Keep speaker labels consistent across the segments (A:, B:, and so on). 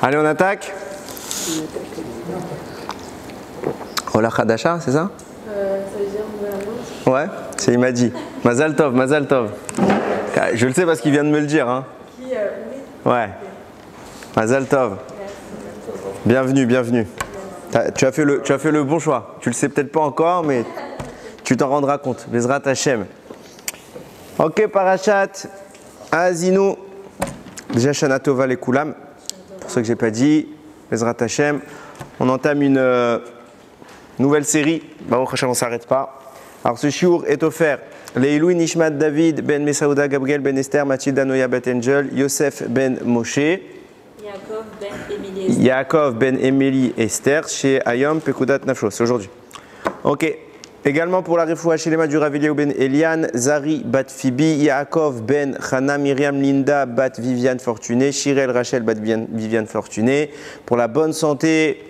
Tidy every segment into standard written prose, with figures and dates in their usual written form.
A: Allez, on attaque. Ola Khadasha, c'est ça?
B: Ça veut dire nouvelle annonce.
A: Ouais, c'est il m'a dit. Mazal Tov, Mazal Tov. Je le sais parce qu'il vient de me le dire. Hein.
B: Qui oui.
A: Ouais. Mazal Tov. Bienvenue, bienvenue. Tu as fait le bon choix. Tu le sais peut-être pas encore, mais tu t'en rendras compte. Bezrat Hashem. Ok, Parashat Azinu. Déjà, Shana Tova les Koulam. Pour ceux que j'ai pas dit, Bezrat Hashem. On entame une nouvelle série. Baruch Hashem, on ne s'arrête pas. Alors, ce shiur est offert. Leilou Nishmat David ben Mesaouda Gabriel ben Esther Mathilda Noya bet Angel Yosef ben Moshe Yaakov ben Emily Esther chez Ayom Pekudat Nafsho. C'est aujourd'hui. Ok. Également pour la refoua Shelema du Rav Eliaou ben Eliane, Zari bat Phoebe, Yaakov ben Chana, Myriam Linda bat Viviane Fortuné, Shirel Rachel bat Viviane Fortuné. Pour la bonne santé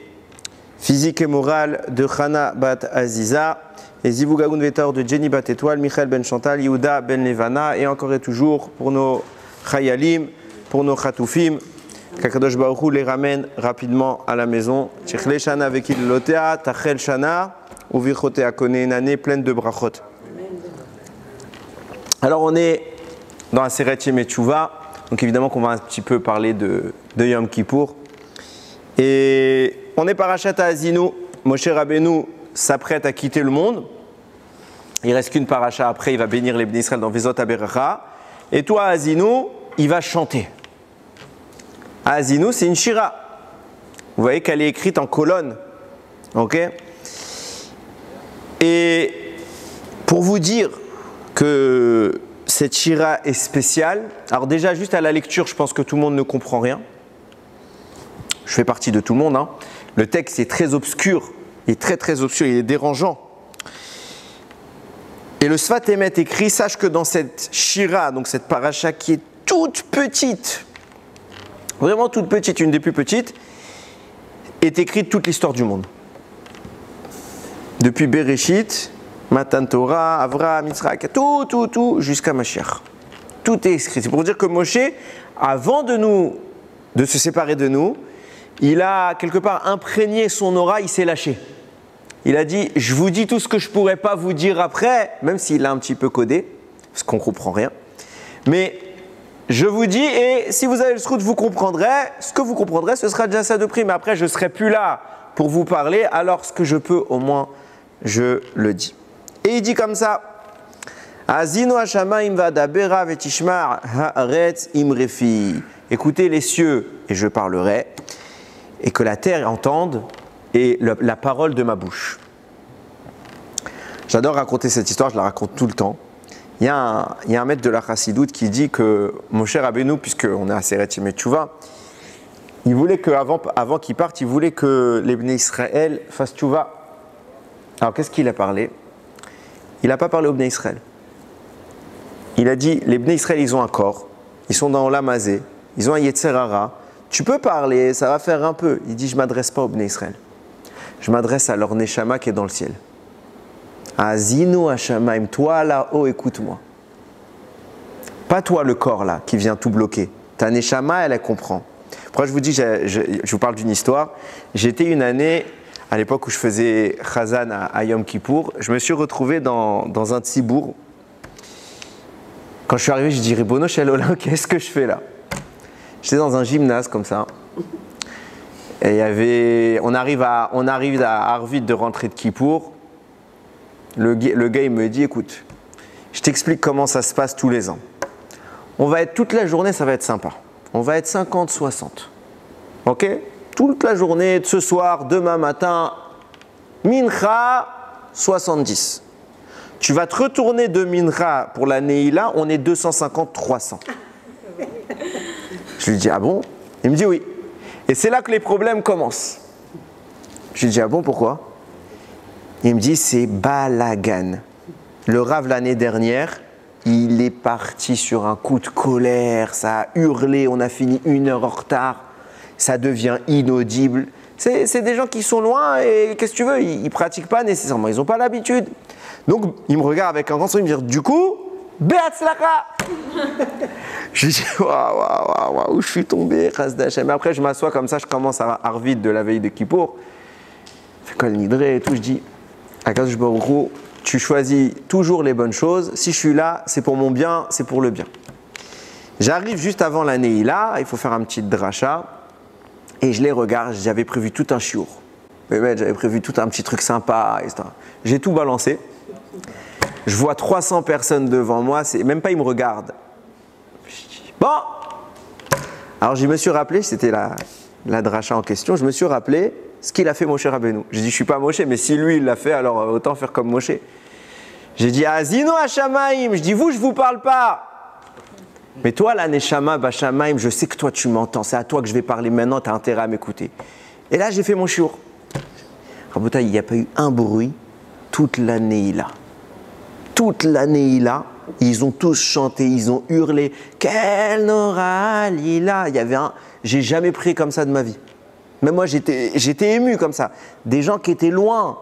A: physique et morale de Chana bat Aziza. Et Zivou Gagoun Vetor de Jenny bat Étoile, Michael ben Chantal, Yehuda ben Levana. Et encore et toujours pour nos Chayalim, pour nos Khatoufim. Kakadosh Baruch Hu les ramène rapidement à la maison. Tchechle Shana avec il lotea, Tachel Shana. Uvichote a connu une année pleine de brachot. Alors on est dans la Seret Yemei Teshuvah, donc évidemment qu'on va un petit peu parler de Yom Kippour. Et on est Parashat Azinu, Moshe Rabbeinu s'apprête à quitter le monde. Il reste qu'une paracha après, il va bénir les Bnei Israël dans Vezot HaBeracha. Et toi Azinu, il va chanter. Azinu, c'est une shira. Vous voyez qu'elle est écrite en colonne. Ok? Et pour vous dire que cette shira est spéciale, alors déjà juste à la lecture, je pense que tout le monde ne comprend rien. Je fais partie de tout le monde. Hein. Le texte est très obscur, il est très obscur, il est dérangeant. Et le Sfat Emet écrit, sache que dans cette shira, donc cette paracha qui est toute petite, vraiment toute petite, une des plus petites, est écrite toute l'histoire du monde. Depuis Bereshit, Matan Torah, Avraham, Yitzhak, tout, jusqu'à Mashiach. Tout est écrit. C'est pour dire que Moshe, avant de se séparer de nous, il a quelque part imprégné son aura, il s'est lâché. Il a dit, je vous dis tout ce que je ne pourrais pas vous dire après, même s'il l'a un petit peu codé, parce qu'on ne comprend rien. Mais je vous dis, et si vous avez le srout, vous comprendrez. Ce que vous comprendrez, ce sera déjà ça de prix. Mais après, je ne serai plus là pour vous parler. Alors, ce que je peux, au moins, je le dis. Et il dit comme ça, Azinu hashamayim v'adabera v'tishmar haaretz imrefi. Écoutez les cieux, et je parlerai, et que la terre entende, et la parole de ma bouche. J'adore raconter cette histoire, je la raconte tout le temps. Il y a un maître de la Chassidoute qui dit que Moshe Rabbeinu, puisqu'on est à Seret Yemei Teshuvah, il voulait avant qu'il parte, il voulait que les Bnei Israël fassent Teshuvah. Alors qu'est-ce qu'il a parlé? Il n'a pas parlé aux Bnei Israël. Il a dit, les Bnei Israël, ils ont un corps, ils sont dans l'amazé, ils ont un Yetzer Hara. Tu peux parler, ça va faire un peu. Il dit, je ne m'adresse pas aux Bnei Israël. Je m'adresse à leur Neshama qui est dans le ciel. Azinu Hashamaim, toi là-haut, écoute-moi. Pas toi le corps là, qui vient tout bloquer. Ta Neshama, elle comprend. Pourquoi je vous dis, je vous parle d'une histoire. J'étais une année, à l'époque où je faisais Chazan à Yom Kippour, je me suis retrouvé dans un tzibour. Quand je suis arrivé, je dis, Ribono Shel Olam, qu'est-ce que je fais là? J'étais dans un gymnase comme ça. Et on arrive à Arvid de rentrer de Kippour. Le gars, il me dit, écoute, je t'explique comment ça se passe tous les ans. On va être toute la journée, ça va être sympa. On va être 50, 60. Ok? Toute la journée, de ce soir, demain matin, Mincha, 70. Tu vas te retourner de Mincha pour la Neila, on est 250, 300. Je lui dis, ah bon? Il me dit oui. Et c'est là que les problèmes commencent. Je lui dis, ah bon, pourquoi? Il me dit, c'est balagan. Le Rav, l'année dernière, il est parti sur un coup de colère, ça a hurlé, on a fini 1 heure en retard, ça devient inaudible. C'est des gens qui sont loin et qu'est-ce que tu veux, ils ne pratiquent pas nécessairement, ils n'ont pas l'habitude. Donc, il me regarde avec un grand sourire, il me dit, du coup, Be'atzlacha. Je dis, waouh, où je suis tombé, Chas d'Hachem. Après, je m'assois comme ça, je commence à Arvid de la veille de Kippour. Je fais Kol Nidré et tout, je dis, Akadosh Baruch Hu, tu choisis toujours les bonnes choses. Si je suis là, c'est pour mon bien, c'est pour le bien. J'arrive juste avant la Neila, il faut faire un petit dracha. Et je les regarde, j'avais prévu tout un chiour. J'avais prévu tout un petit truc sympa, etc. J'ai tout balancé. Je vois 300 personnes devant moi, même pas ils me regardent. Je dis, bon. Alors je me suis rappelé, c'était la dracha en question, je me suis rappelé ce qu'il a fait Moshe Rabbeinu. J'ai dit, je suis pas Moshe, mais si lui il l'a fait, alors autant faire comme Moshe. J'ai dit, Azino Hashamaim, je dis, vous, je vous parle pas. Mais toi, la Neshama, Bashamaim, je sais que toi tu m'entends, c'est à toi que je vais parler maintenant, tu as intérêt à m'écouter. Et là, j'ai fait mon shiur. Rabotai, il n'y a pas eu un bruit toute l'année là. Toute l'année là, ils ont tous chanté, ils ont hurlé. Quel Nora Lila. Il y avait j'ai jamais prié comme ça de ma vie. Même moi, j'étais ému comme ça. Des gens qui étaient loin.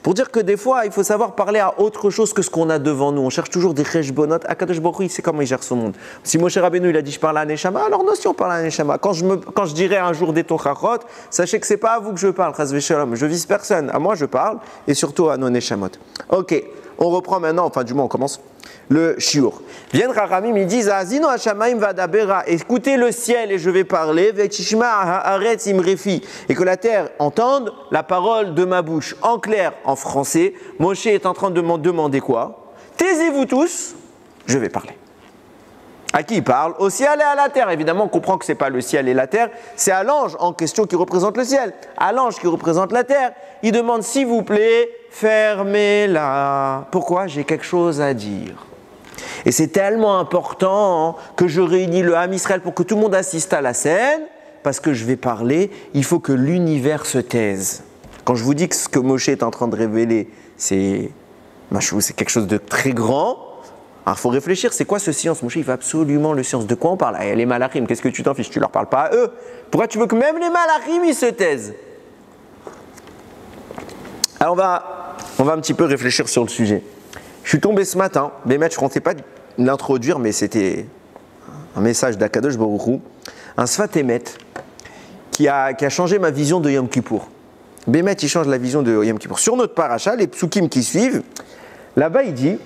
A: Pour dire que des fois, il faut savoir parler à autre chose que ce qu'on a devant nous. On cherche toujours des cheshbonot. Akadosh Baruch Hu, il sait comment il gère son monde. Si Moshe Rabbeinu il a dit je parle à Neshama, alors non, si on parle à Neshama. Quand je dirai un jour des Tochachot, sachez que c'est pas à vous que je parle, Chas v'Shalom. Je vise personne. À moi je parle et surtout à nos Neshamot. Ok, on reprend maintenant, enfin du moins on commence le shiur. Viennent Rahamim, ils disent Azino Hashamaim vadabera, écoutez le ciel et je vais parler, Vechishma haaretz imrefi, et que la terre entende la parole de ma bouche. En clair, en français, Moshe est en train de m'en demander quoi? Taisez-vous tous, je vais parler. À qui il parle? Au ciel et à la terre. Évidemment, on comprend que ce n'est pas le ciel et la terre, c'est à l'ange en question qui représente le ciel, à l'ange qui représente la terre. Il demande s'il vous plaît, fermez-la. Pourquoi? J'ai quelque chose à dire. Et c'est tellement important que je réunis le Ham Israël pour que tout le monde assiste à la scène, parce que je vais parler, il faut que l'univers se taise. Quand je vous dis que ce que Moshe est en train de révéler, c'est quelque chose de très grand, alors il faut réfléchir, c'est quoi ce silence? Moshe, il veut absolument le silence. De quoi on parle? Les malachim, qu'est-ce que tu t'en fiches? Tu leur parles pas à eux. Pourquoi tu veux que même les malachim, ils se taisent? Alors on va un petit peu réfléchir sur le sujet. Je suis tombé ce matin, Bémet, je ne comptais pas l'introduire, mais c'était un message d'Akadosh Baruch Hu, un Sfat Emet qui a changé ma vision de Yom Kippour. Bémet, il change la vision de Yom Kippour. Sur notre paracha, les psukim qui suivent, là-bas il dit,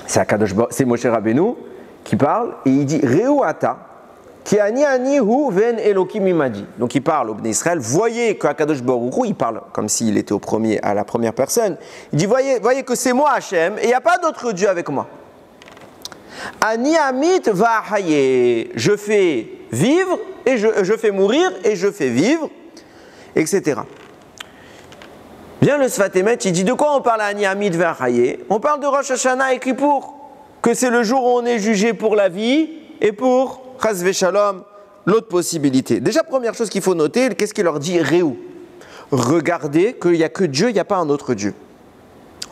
A: c'est Moshe Rabbeinu qui parle, et il dit Reu ata, ki ani hu ven Elokim imadi. Donc il parle au Bnei Israël, voyez qu'Akadosh Baruch Hu, il parle comme s'il était à la première personne. Il dit voyez que c'est moi Hachem, et il n'y a pas d'autre Dieu avec moi. Ani amit va haye, je fais vivre, et je fais mourir, et je fais vivre, etc. Bien le Sfat Emet, il dit de quoi on parle à Ani amit va haye? On parle de Rosh Hashanah et Kippour, que c'est le jour où on est jugé pour la vie et pour Chas v'Shalom, l'autre possibilité. Déjà, première chose qu'il faut noter, qu'est-ce qu'il leur dit? Réou. Regardez qu'il n'y a que Dieu, il n'y a pas un autre Dieu.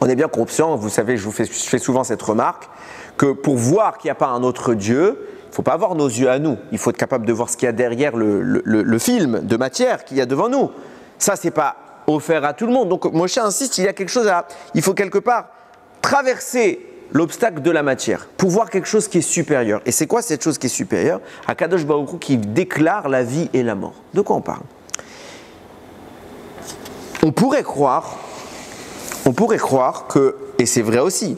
A: On est bien conscient, vous savez, je fais souvent cette remarque, que pour voir qu'il n'y a pas un autre Dieu, il ne faut pas avoir nos yeux à nous. Il faut être capable de voir ce qu'il y a derrière le film de matière qu'il y a devant nous. Ça, ce n'est pas offert à tout le monde. Donc, Moshe insiste, il faut quelque part traverser l'obstacle de la matière, pour voir quelque chose qui est supérieur. Et c'est quoi cette chose qui est supérieure? Akadosh Baruch Hu qui déclare la vie et la mort. De quoi on parle? On pourrait croire que, et c'est vrai aussi,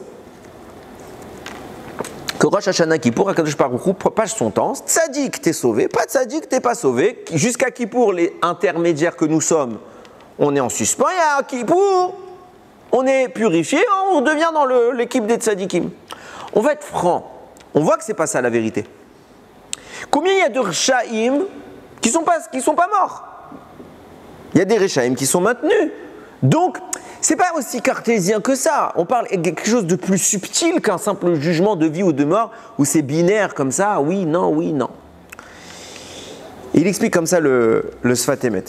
A: que Rosh Hashanah Kippour, Akadosh Baruch Hu passe son temps, tzadik t'es sauvé, pas tzadik t'es pas sauvé, jusqu'à Kippour, les intermédiaires que nous sommes, on est en suspens, et à Kippour, on est purifié, on devient dans l'équipe des tzadikim. On va être franc, on voit que c'est pas ça la vérité. Combien il y a de Rechaïm qui sont pas morts? Il y a des Rechaïm qui sont maintenus. Donc, c'est pas aussi cartésien que ça. On parle de quelque chose de plus subtil qu'un simple jugement de vie ou de mort, où c'est binaire comme ça, oui, non, oui, non. Il explique comme ça le Sfat Emet.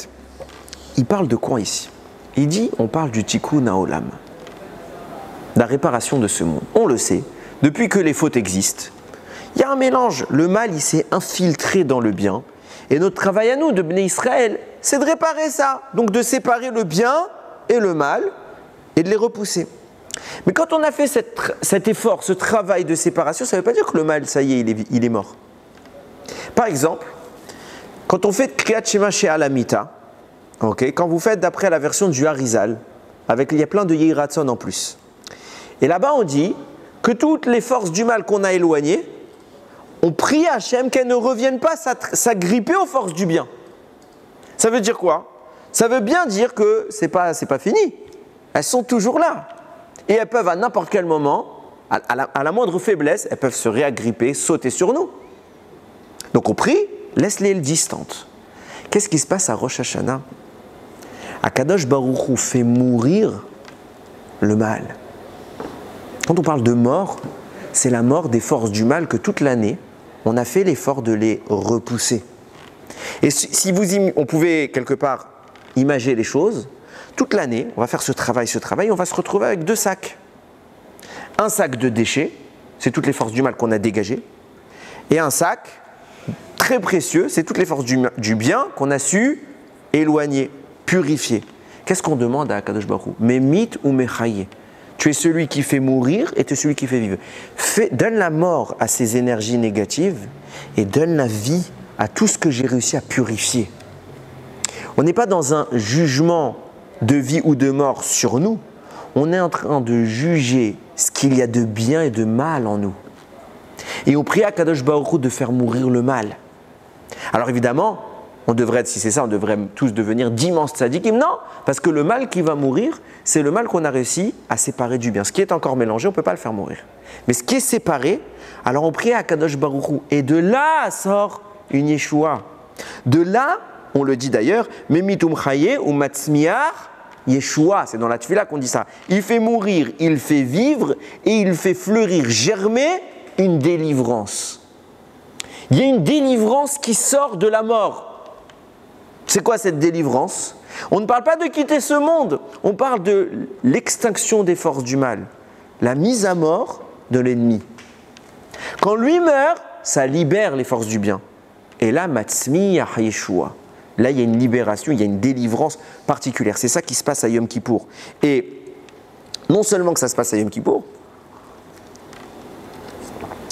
A: Il parle de quoi ici? Il dit, on parle du tikkun haolam, de la réparation de ce monde. On le sait, depuis que les fautes existent, il y a un mélange. Le mal, il s'est infiltré dans le bien. Et notre travail à nous, de Bnei Israël, c'est de réparer ça. Donc de séparer le bien et le mal et de les repousser. Mais quand on a fait cet effort, ce travail de séparation, ça ne veut pas dire que le mal, ça y est, il est mort. Par exemple, quand on fait Kriyat Shema chez Alamita, okay, quand vous faites d'après la version du Harizal, il y a plein de Yehiratson en plus. Et là-bas, on dit que toutes les forces du mal qu'on a éloignées, on prie à Hachem qu'elles ne reviennent pas s'agripper aux forces du bien. Ça veut dire quoi? Ça veut bien dire que c'est pas fini. Elles sont toujours là. Et elles peuvent à n'importe quel moment, à la moindre faiblesse, elles peuvent se réagripper, sauter sur nous. Donc on prie, laisse-les distantes. Qu'est-ce qui se passe à Rosh Hashanah? Akadosh Baruch Hu fait mourir le mal. Quand on parle de mort, c'est la mort des forces du mal que toute l'année, on a fait l'effort de les repousser. Et si on pouvait quelque part imager les choses, toute l'année, on va faire ce travail, on va se retrouver avec 2 sacs. Un sac de déchets, c'est toutes les forces du mal qu'on a dégagées, et un sac très précieux, c'est toutes les forces du bien qu'on a su éloigner, purifier. Qu'est-ce qu'on demande à Akadosh Baruch Hu? Memit ou mechaye. Tu es celui qui fait mourir et tu es celui qui fait vivre. Donne la mort à ces énergies négatives et donne la vie à tout ce que j'ai réussi à purifier. On n'est pas dans un jugement de vie ou de mort sur nous. On est en train de juger ce qu'il y a de bien et de mal en nous. Et on prie à Kadosh Baruch Hu de faire mourir le mal. Alors évidemment, on devrait, si c'est ça, on devrait tous devenir d'immenses tzadikim. Non, parce que le mal qui va mourir, c'est le mal qu'on a réussi à séparer du bien. Ce qui est encore mélangé, on ne peut pas le faire mourir. Mais ce qui est séparé, alors on prie à Kadosh Baruch Hu. Et de là sort une Yeshua. De là, on le dit d'ailleurs, Memitum Chaye ou Matzmiar Yeshua. C'est dans la Tfila qu'on dit ça. Il fait mourir, il fait vivre et il fait fleurir, germer une délivrance. Il y a une délivrance qui sort de la mort. C'est quoi cette délivrance? On ne parle pas de quitter ce monde, on parle de l'extinction des forces du mal, la mise à mort de l'ennemi. Quand lui meurt, ça libère les forces du bien. Et là, Matzmi Yeshua. Là, il y a une libération, il y a une délivrance particulière. C'est ça qui se passe à Yom Kippour. Et non seulement que ça se passe à Yom Kippour,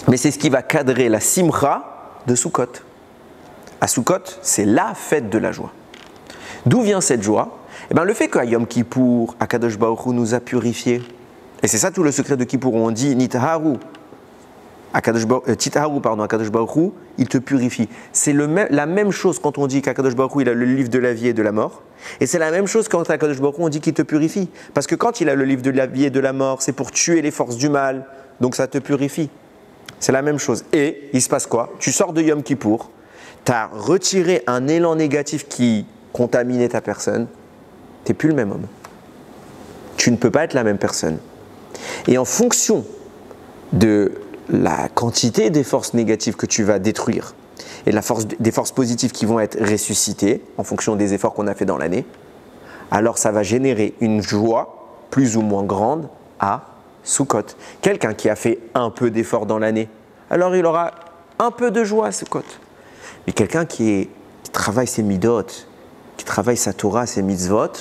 A: mais c'est ce qui va cadrer la simcha de Sukkot. À Sukkot, c'est la fête de la joie. D'où vient cette joie? Eh bien, le fait qu'à Yom Kippour, Akadosh Baruch Hu nous a purifiés. Et c'est ça tout le secret de Kippour, où on dit Nitaharu. Akadosh Baruch Hu, il te purifie. C'est la même chose quand on dit qu'Akadosh Baruch Hu, il a le livre de la vie et de la mort. Et c'est la même chose quand Akadosh Baruch Hu, on dit qu'il te purifie. Parce que quand il a le livre de la vie et de la mort, c'est pour tuer les forces du mal. Donc ça te purifie. C'est la même chose. Et il se passe quoi? Tu sors de Yom Kippour, tu as retiré un élan négatif qui contaminait ta personne, tu n'es plus le même homme. Tu ne peux pas être la même personne. Et en fonction de la quantité des forces négatives que tu vas détruire et des forces positives qui vont être ressuscitées en fonction des efforts qu'on a fait dans l'année, alors ça va générer une joie plus ou moins grande à Sukkot. Quelqu'un qui a fait un peu d'effort dans l'année, alors il aura un peu de joie à Sukkot. Mais quelqu'un qui travaille ses midot, qui travaille sa Torah, ses mitzvot,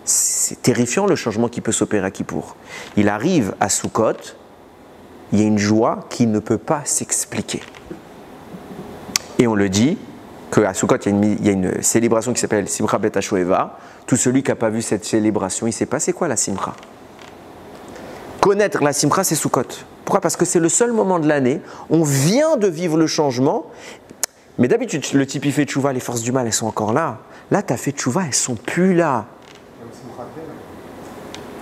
A: c'est terrifiant le changement qui peut s'opérer à Kippour. Il arrive à Sukkot, il y a une joie qui ne peut pas s'expliquer. Et on le dit qu'à Sukkot, il y a une célébration qui s'appelle Simcha Bet HaShoeva. Tout celui qui n'a pas vu cette célébration, il ne sait pas c'est quoi la Simcha. Connaître la Simcha, c'est Sukkot. Pourquoi? Parce que c'est le seul moment de l'année, on vient de vivre le changement. Mais d'habitude, le type il fait tchouva, les forces du mal, elles sont encore là. Là, tu as fait tchouva, elles ne sont plus là.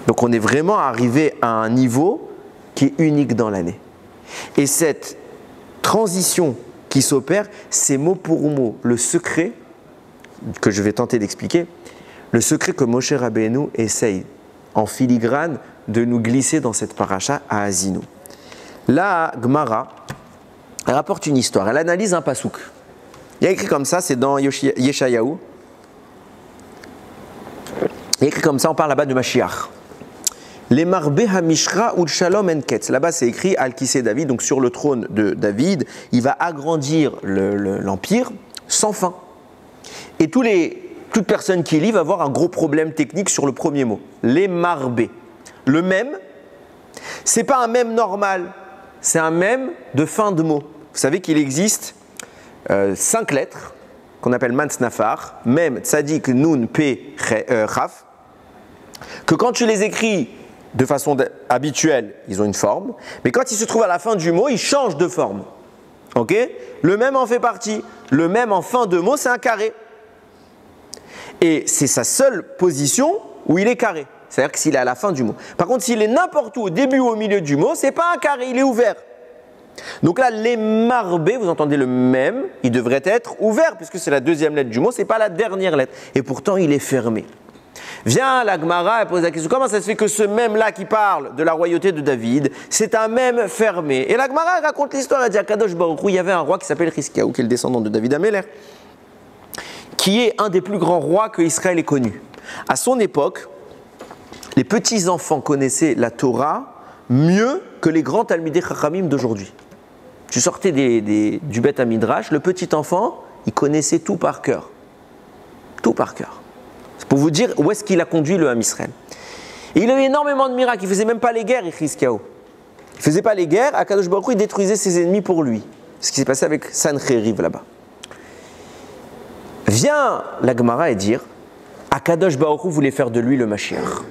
A: Donc on est vraiment arrivé à un niveau qui est unique dans l'année. Et cette transition qui s'opère, c'est mot pour mot le secret que je vais tenter d'expliquer, le secret que Moshe Rabbeinu essaye en filigrane de nous glisser dans cette paracha à Azinu. Là, Gemara, elle rapporte une histoire, elle analyse un pasouk. Il y a écrit comme ça, c'est dans Yeshayahu. Il y a écrit comme ça, on parle là-bas de Mashiach. Les Marbé Hamishra ou Shalom Enketz. Là-bas, c'est écrit Al-Kisé David, donc sur le trône de David, il va agrandir l'empire sans fin. Et toute personne qui lit va avoir un gros problème technique sur le premier mot. Les Marbé. Le même C'est pas un mème normal, c'est un mème de fin de mot. Vous savez qu'il existe 5 lettres qu'on appelle Mansnafar, Mem, Tzadik, Nun, Pe, Chaf, que quand tu les écris de façon habituelle, ils ont une forme, mais quand ils se trouvent à la fin du mot, ils changent de forme. Ok? Le mème en fait partie. Le mème en fin de mot, c'est un carré. Et c'est sa seule position où il est carré. C'est-à-dire que s'il est à la fin du mot. Par contre, s'il est n'importe où, au début ou au milieu du mot, c'est pas un carré, il est ouvert. Donc là, les marbés, vous entendez le même, il devrait être ouvert, puisque c'est la deuxième lettre du mot, c'est pas la dernière lettre. Et pourtant, il est fermé. Vient la Gemara et pose la question, comment ça se fait que ce même-là qui parle de la royauté de David, c'est un même fermé? Et la Gemara raconte l'histoire, elle dit à Kadosh Baruch Hu, il y avait un roi qui s'appelle Hiskiaou, qui est le descendant de David Améler, qui est un des plus grands rois que Israël ait connu. À son époque, les petits-enfants connaissaient la Torah mieux que les grands Talmidei Chachamim d'aujourd'hui. Tu sortais du Beth Midrash, le petit enfant, il connaissait tout par cœur. Tout par cœur. C'est pour vous dire où est-ce qu'il a conduit le Ham Israël. Et il a eu énormément de miracles, il ne faisait même pas les guerres, Hiskiaou. Il ne faisait pas les guerres, Akadosh Baruch Hu, il détruisait ses ennemis pour lui. Ce qui s'est passé avec Sancheriv là-bas. Vient la Gemara et dire, Akadosh Baruch Hu voulait faire de lui le Mashiach.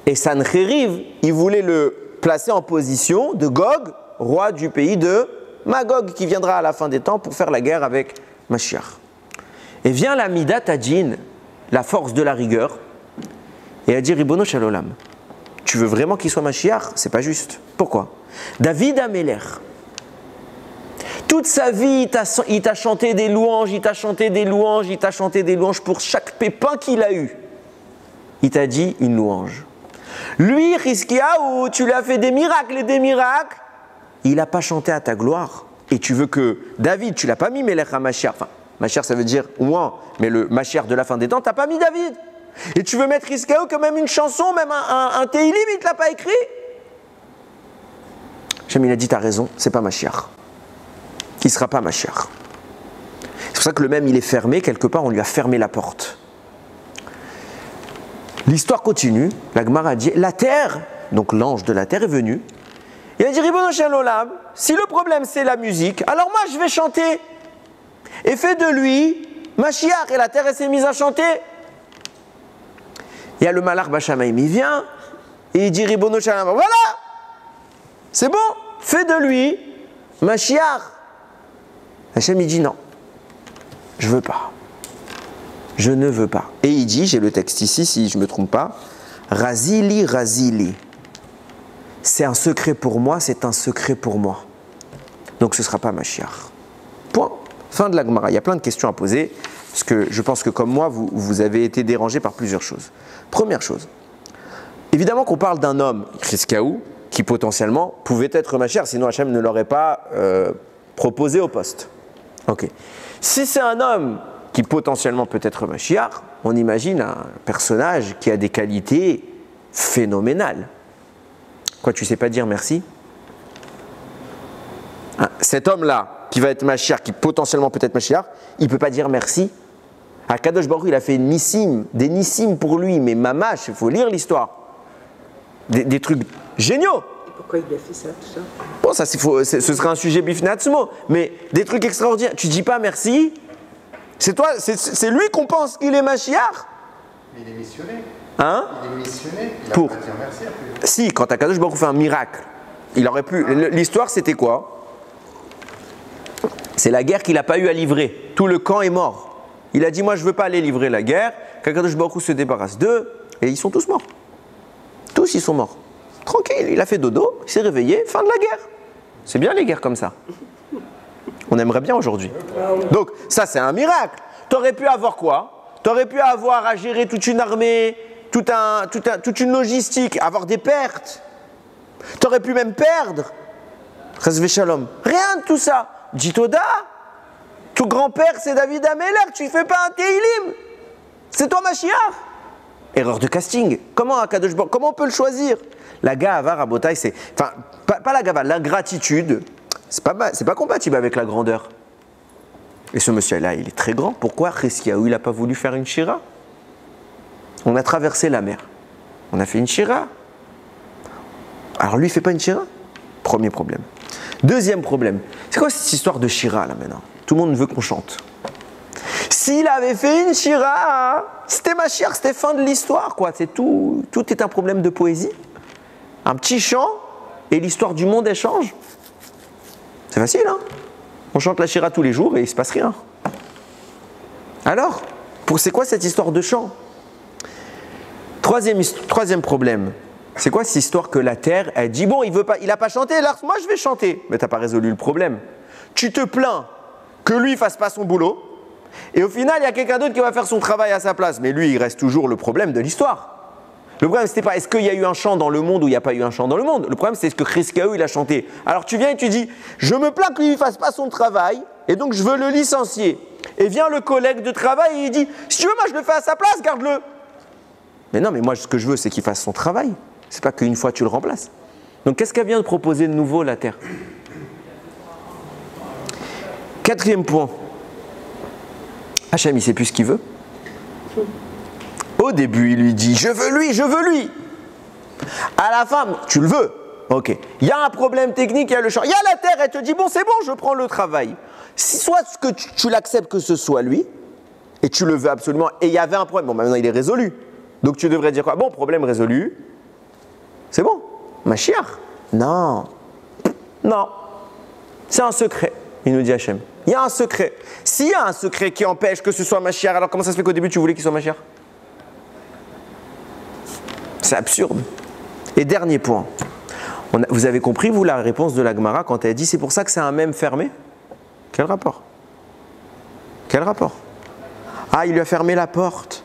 A: Et Sancheriv, il voulait le placer en position de Gog, roi du pays de Magog, qui viendra à la fin des temps pour faire la guerre avec Mashiach. Et vient la Midat Hadin, la force de la rigueur, et elle dit, Ribono Shel Olam, tu veux vraiment qu'il soit Mashiach? C'est pas juste. Pourquoi? David Améler, toute sa vie, il t'a chanté des louanges, il t'a chanté des louanges, il t'a chanté des louanges pour chaque pépin qu'il a eu. Il t'a dit une louange. Lui, Hiskiaou, tu lui as fait des miracles et des miracles. Il n'a pas chanté à ta gloire. Et tu veux que David, tu l'as pas mis Melech HaMashiach. Enfin, Mashiach ça veut dire moins, mais le Mashiach de la fin des temps, tu n'as pas mis David. Et tu veux mettre Hiskiaou que même une chanson, même un Teilim, il ne te l'a pas écrit. Hachem, il a dit, tu as raison, c'est pas Mashiach. Il ne sera pas Mashiach. C'est pour ça que le même, il est fermé. Quelque part, on lui a fermé la porte. L'histoire continue, la Gemara dit, la terre, donc l'ange de la terre est venu, il a dit, Ribono Shel Olam, si le problème c'est la musique, alors moi je vais chanter, et fais de lui Mashiach, et la terre elle s'est mise à chanter. Il y a le Malach Bashamaim, il vient, et il dit, Ribono Shel Olam, voilà, c'est bon, fais de lui Mashiach. Hachem il dit, non, je veux pas. Je ne veux pas. Et il dit, j'ai le texte ici, si je ne me trompe pas, Razili, Razili. C'est un secret pour moi, c'est un secret pour moi. Donc ce ne sera pas Mashiach. Point. Fin de la Gemara. Il y a plein de questions à poser, parce que je pense que comme moi, vous avez été dérangé par plusieurs choses. Première chose, évidemment qu'on parle d'un homme, Hiskiaou, qui potentiellement pouvait être Mashiach, sinon Hachem ne l'aurait pas proposé au poste. Ok. Si c'est un homme qui potentiellement peut être Mashiach, on imagine un personnage qui a des qualités phénoménales. Quoi, tu sais pas dire merci? Cet homme-là, qui va être Mashiach, qui potentiellement peut être Mashiach, il ne peut pas dire merci. Akadosh Baruch Hu, il a fait des nissim pour lui, mais mamash, il faut lire l'histoire. Des trucs géniaux.
B: Et pourquoi il a fait ça, tout ça?
A: Bon, ça, ce serait un sujet bifnatsmo, mais des trucs extraordinaires. Tu dis pas merci? C'est toi, c'est lui qu'on pense qu'il est Mashiach.
C: Mais il est missionné.
A: Hein?
C: Il est missionné. Il
A: pour
C: a pas à dire merci après.
A: Si, quand Akadosh Baruch Hu fait un miracle, il aurait pu. L'histoire, c'était quoi? C'est la guerre qu'il n'a pas eu à livrer. Tout le camp est mort. Il a dit, moi, je ne veux pas aller livrer la guerre. Qu'Akadosh Baruch Hu se débarrasse d'eux, et ils sont tous morts. Tous, ils sont morts. Tranquille, il a fait dodo, il s'est réveillé, fin de la guerre. C'est bien les guerres comme ça. On aimerait bien aujourd'hui. Donc, ça, c'est un miracle. Tu aurais pu avoir quoi? Tu aurais pu avoir à gérer toute une armée, toute une logistique, avoir des pertes. Tu aurais pu même perdre. Chas v'shalom. Rien de tout ça. Dis Toda. Ton grand-père, c'est David Améler. Tu ne fais pas un Teilim. C'est toi, Mashiach. Erreur de casting. Comment on peut le choisir? La gava, Rabotai, c'est. Enfin, pas la gava, l'ingratitude. C'est pas compatible avec la grandeur. Et ce monsieur-là, il est très grand. Pourquoi Hiskiaou, il n'a pas voulu faire une shira? On a traversé la mer. On a fait une shira. Alors lui, il ne fait pas une shira? Premier problème. Deuxième problème, c'est quoi cette histoire de shira là maintenant? Tout le monde veut qu'on chante. S'il avait fait une shira, c'était Mashiach, c'était fin de l'histoire, quoi. C'est tout est un problème de poésie. Un petit chant et l'histoire du monde elle change. C'est facile, hein? On chante la shira tous les jours et il ne se passe rien. Alors, c'est quoi cette histoire de chant? Troisième problème, c'est quoi cette histoire que la terre, elle dit bon, il n'a pas chanté, alors moi je vais chanter. Mais tu n'as pas résolu le problème. Tu te plains que lui ne fasse pas son boulot, et au final, il y a quelqu'un d'autre qui va faire son travail à sa place. Mais lui, il reste toujours le problème de l'histoire. Le problème, c'était pas est-ce qu'il y a eu un chant dans le monde ou il n'y a pas eu un chant dans le monde. Le problème, c'est est-ce que Chizkiyahu, il a chanté. Alors tu viens et tu dis, je me plains qu'il ne fasse pas son travail, et donc je veux le licencier. Et vient le collègue de travail et il dit, si tu veux, moi je le fais à sa place, garde-le. Mais non, mais moi, ce que je veux, c'est qu'il fasse son travail. C'est pas qu'une fois tu le remplaces. Donc qu'est-ce qu'elle vient de proposer de nouveau, la terre? Quatrième point. Hachem, il ne sait plus ce qu'il veut. Au début, il lui dit, je veux lui, je veux lui. À la fin, tu le veux. Ok. Il y a un problème technique, il y a le champ. Il y a la terre, elle te dit, bon, c'est bon, je prends le travail. Si soit que tu l'acceptes que ce soit lui, et tu le veux absolument, et il y avait un problème, bon, maintenant il est résolu. Donc tu devrais dire quoi? Bon, problème résolu. C'est bon. Mashiach. Non. Non. C'est un secret, il nous dit Hachem. Il y a un secret. S'il y a un secret qui empêche que ce soit Mashiach, alors comment ça se fait qu'au début tu voulais qu'il soit Mashiach? C'est absurde. Et dernier point. Vous avez compris, vous, la réponse de la Gemara quand elle dit c'est pour ça que c'est un même fermé? Quel rapport? Quel rapport? Ah, il lui a fermé la porte.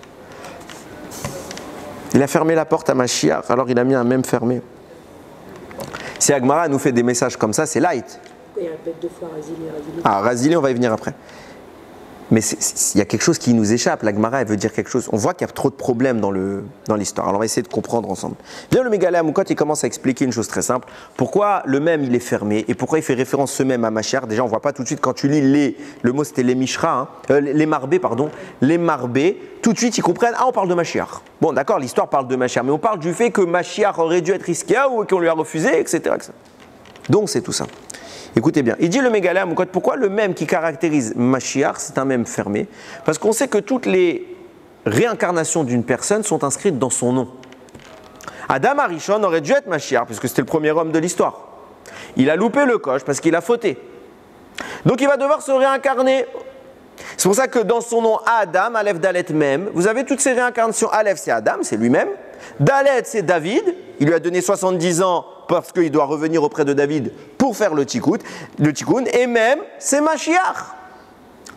A: Il a fermé la porte à Mashiach, alors il a mis un même fermé. Si la Gemara nous fait des messages comme ça, c'est light.
B: Il répète deux fois Razili.
A: Ah, Razili, on va y venir après. Mais il y a quelque chose qui nous échappe. La Gemara, elle veut dire quelque chose. On voit qu'il y a trop de problèmes dans l'histoire. Alors on va essayer de comprendre ensemble. Bien, le Mégalé Amoukot, il commence à expliquer une chose très simple. Pourquoi le même, il est fermé et pourquoi il fait référence ce même à Mashiach? Déjà, on ne voit pas tout de suite quand tu lis le mot c'était les Mishra, hein, les Marbés, pardon. Les Marbés, tout de suite, ils comprennent. Ah, on parle de Mashiach. Bon, d'accord, l'histoire parle de Mashiach, mais on parle du fait que Mashiach aurait dû être Chizkiyahu ou qu'on lui a refusé, etc. Donc, c'est tout ça. Écoutez bien, il dit le Mégalé Amoukot, pourquoi le même qui caractérise Mashiach, c'est un même fermé? Parce qu'on sait que toutes les réincarnations d'une personne sont inscrites dans son nom. Adam Arishon aurait dû être Mashiach, puisque c'était le premier homme de l'histoire. Il a loupé le coche parce qu'il a fauté. Donc il va devoir se réincarner. C'est pour ça que dans son nom Adam, Aleph, Dalet, Mem, vous avez toutes ces réincarnations. Aleph, c'est Adam, c'est lui-même. Dalet, c'est David. Il lui a donné 70 ans parce qu'il doit revenir auprès de David pour faire le tikkun. Et Mem, c'est Mashiach.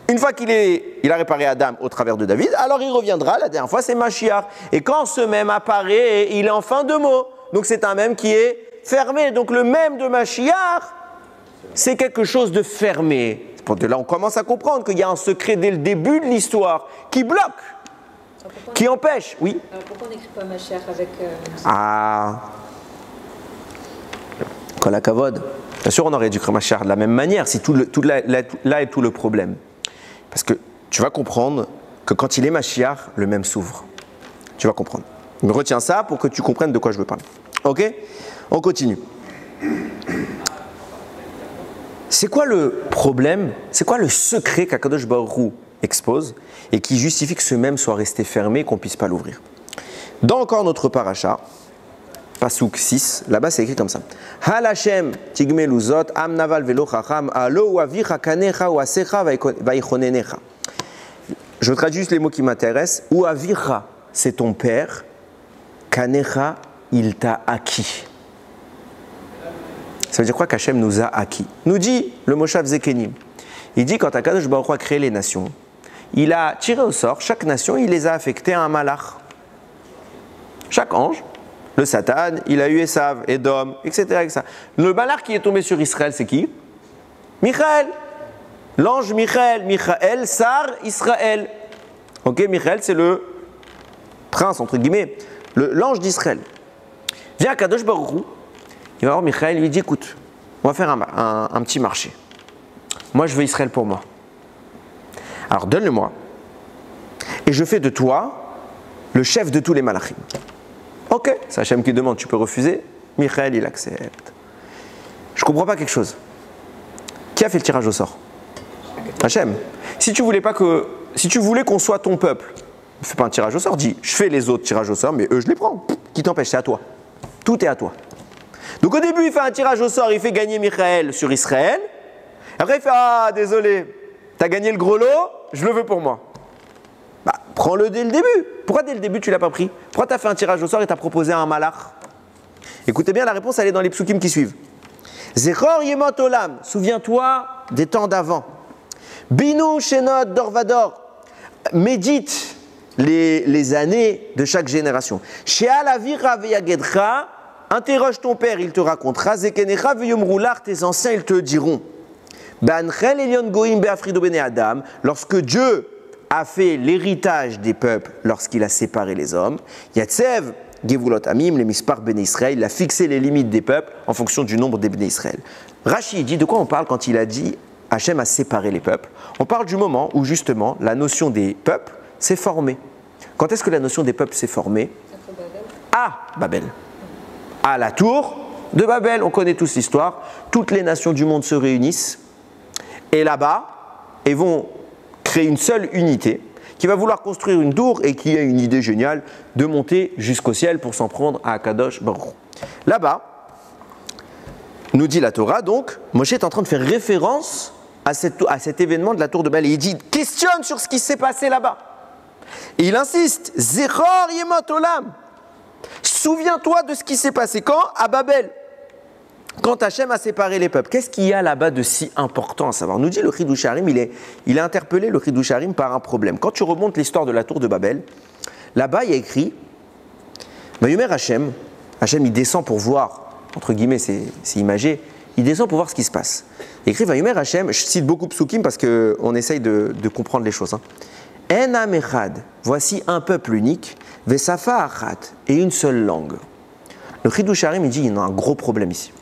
A: Une fois qu'il a réparé Adam au travers de David, alors il reviendra. La dernière fois, c'est Mashiach. Et quand ce Mem apparaît, il est en fin de mot. Donc c'est un Mem qui est fermé. Donc le Mem de Mashiach, c'est quelque chose de fermé. De là, on commence à comprendre qu'il y a un secret dès le début de l'histoire qui bloque, qui empêche. Oui.
B: Alors pourquoi on n'écrit pas Mashiach avec...
A: Ah. Kol hakavod. Bien sûr, on aurait dû écrire Mashiach de la même manière, si là est tout le problème. Parce que tu vas comprendre que quand il est Mashiach, le même s'ouvre. Tu vas comprendre. Mais retiens ça pour que tu comprennes de quoi je veux parler. Ok? On continue. C'est quoi le problème? C'est quoi le secret qu'Akadosh Baruch Hu expose et qui justifie que ce même soit resté fermé et qu'on ne puisse pas l'ouvrir? Dans encore notre paracha, Pasouk 6, là-bas c'est écrit comme ça. Hal Hashem tigmelu zot am naval velo chacham alo u avicha kanecha u asecha vaichonenecha. Je traduis juste les mots qui m'intéressent. U avicha, c'est ton père. Kanecha, il t'a acquis. Ça veut dire quoi qu'Hachem nous a acquis? Nous dit le Moshav Zekenim. Il dit quand Akadosh Baruch Hu a créé les nations, il a tiré au sort chaque nation, il les a affectées à un malach. Chaque ange, le Satan, il a eu Esav, Edom, etc. Le malach qui est tombé sur Israël, c'est qui? Michaël. L'ange Michaël, Sar Israël. Ok, Michaël, c'est le prince, entre guillemets, l'ange d'Israël. Vient Akadosh Baruch Hu. Il va voir Michaël, il lui dit écoute, on va faire un petit marché. Moi, je veux Israël pour moi. Alors, donne-le-moi. Et je fais de toi le chef de tous les malachim. Ok, c'est Hachem qui demande, tu peux refuser? Michael, il accepte. Je comprends pas quelque chose. Qui a fait le tirage au sort? Hachem. Si tu voulais qu'on soit ton peuple, fais pas un tirage au sort, dis je fais les autres tirages au sort, mais eux je les prends. Qui t'empêche? C'est à toi. Tout est à toi. Donc au début il fait un tirage au sort, il fait gagner Michael sur Israël. Après il fait ah désolé, t'as gagné le gros lot, je le veux pour moi. Bah prends-le dès le début. Pourquoi dès le début tu l'as pas pris? Pourquoi t'as fait un tirage au sort et t'as proposé un malach? Écoutez bien, la réponse elle est dans les psukim qui suivent. Zechor yemot olam, souviens-toi des temps d'avant. Binu shenot dorvador, médite les années de chaque génération. Sheal avira veyagedcha, interroge ton père, il te racontera. Zekenecha veyomrulach, tes anciens, ils te diront. Banchel elion goim beafrido bene adam, lorsque Dieu a fait l'héritage des peuples, lorsqu'il a séparé les hommes, Yatsev Gevulot Amim, les mispar bene Israël, il a fixé les limites des peuples en fonction du nombre des bene Israël. Rashi dit de quoi on parle quand il a dit Hachem a séparé les peuples? On parle du moment où justement la notion des peuples s'est formée. Quand est-ce que la notion des peuples s'est formée? À Babel. À la tour de Babel, on connaît tous l'histoire. Toutes les nations du monde se réunissent et là-bas, et vont créer une seule unité qui va vouloir construire une tour et qui a une idée géniale de monter jusqu'au ciel pour s'en prendre à Akadosh Baruch Hu. Là-bas, nous dit la Torah, donc, Moshe est en train de faire référence à cet événement de la tour de Babel. Et il dit, questionne sur ce qui s'est passé là-bas. Et il insiste, Zechor yemot olam. Souviens-toi de ce qui s'est passé quand? À Babel. Quand Hachem a séparé les peuples. Qu'est-ce qu'il y a là-bas de si important à savoir? Nous dit le Chiddush Harim, il a interpellé le Chiddush Harim par un problème. Quand tu remontes l'histoire de la tour de Babel, là-bas il y a écrit, Vayomer Hachem, Hachem il descend pour voir, entre guillemets c'est imagé, il descend pour voir ce qui se passe. Il écrit Vayomer Hachem, je cite beaucoup psukim parce qu'on essaye de comprendre les choses. En am echad, voici un peuple unique, vesafa achat, et une seule langue. Le Chiddush Harim il dit, il y a un gros problème ici.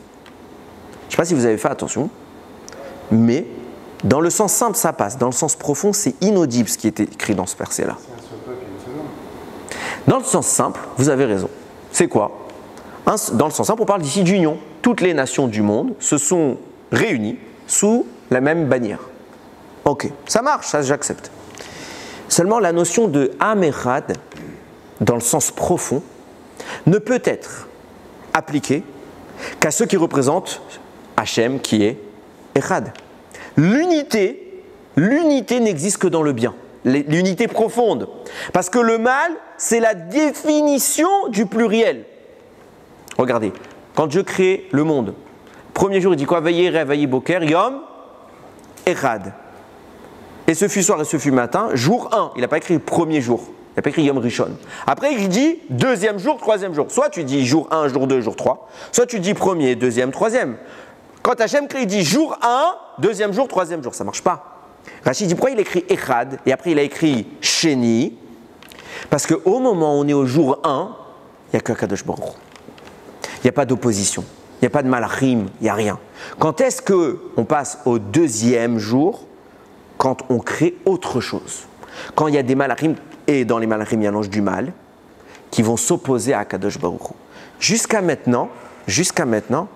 A: Je ne sais pas si vous avez fait attention, mais dans le sens simple, ça passe. Dans le sens profond, c'est inaudible ce qui est écrit dans ce verset-là. Dans le sens simple, vous avez raison. C'est quoi? Dans le sens simple, on parle d'ici d'union. Toutes les nations du monde se sont réunies sous la même bannière. Ok, ça marche, ça j'accepte. Seulement, la notion de Am Echad, dans le sens profond, ne peut être appliquée qu'à ceux qui représentent Hachem qui est Echad. L'unité n'existe que dans le bien, l'unité profonde. Parce que le mal, c'est la définition du pluriel. Regardez, quand Dieu crée le monde, premier jour il dit quoi? Veillez, réveillez, boker, yom, Echad. Et ce fut soir et ce fut matin, jour 1. Il n'a pas écrit premier jour. Il n'a pas écrit Yom Rishon. Après, il dit deuxième jour, troisième jour. Soit tu dis jour 1, jour 2, jour 3. Soit tu dis premier, deuxième, troisième. Quand Hachem crée, il dit jour 1, deuxième jour, troisième jour. Ça ne marche pas. Rachid dit pourquoi il écrit Echad et après il a écrit Sheni? Parce qu'au moment où on est au jour 1, il n'y a que Kadosh Baruch Hu. Il n'y a pas d'opposition. Il n'y a pas de malachim. Il n'y a rien. Quand est-ce qu'on passe au deuxième jour? Quand on crée autre chose. Quand il y a des malachim, et dans les malachim, il y a l'ange du mal, qui vont s'opposer à Kadosh Baruch Hu. Jusqu'à maintenant,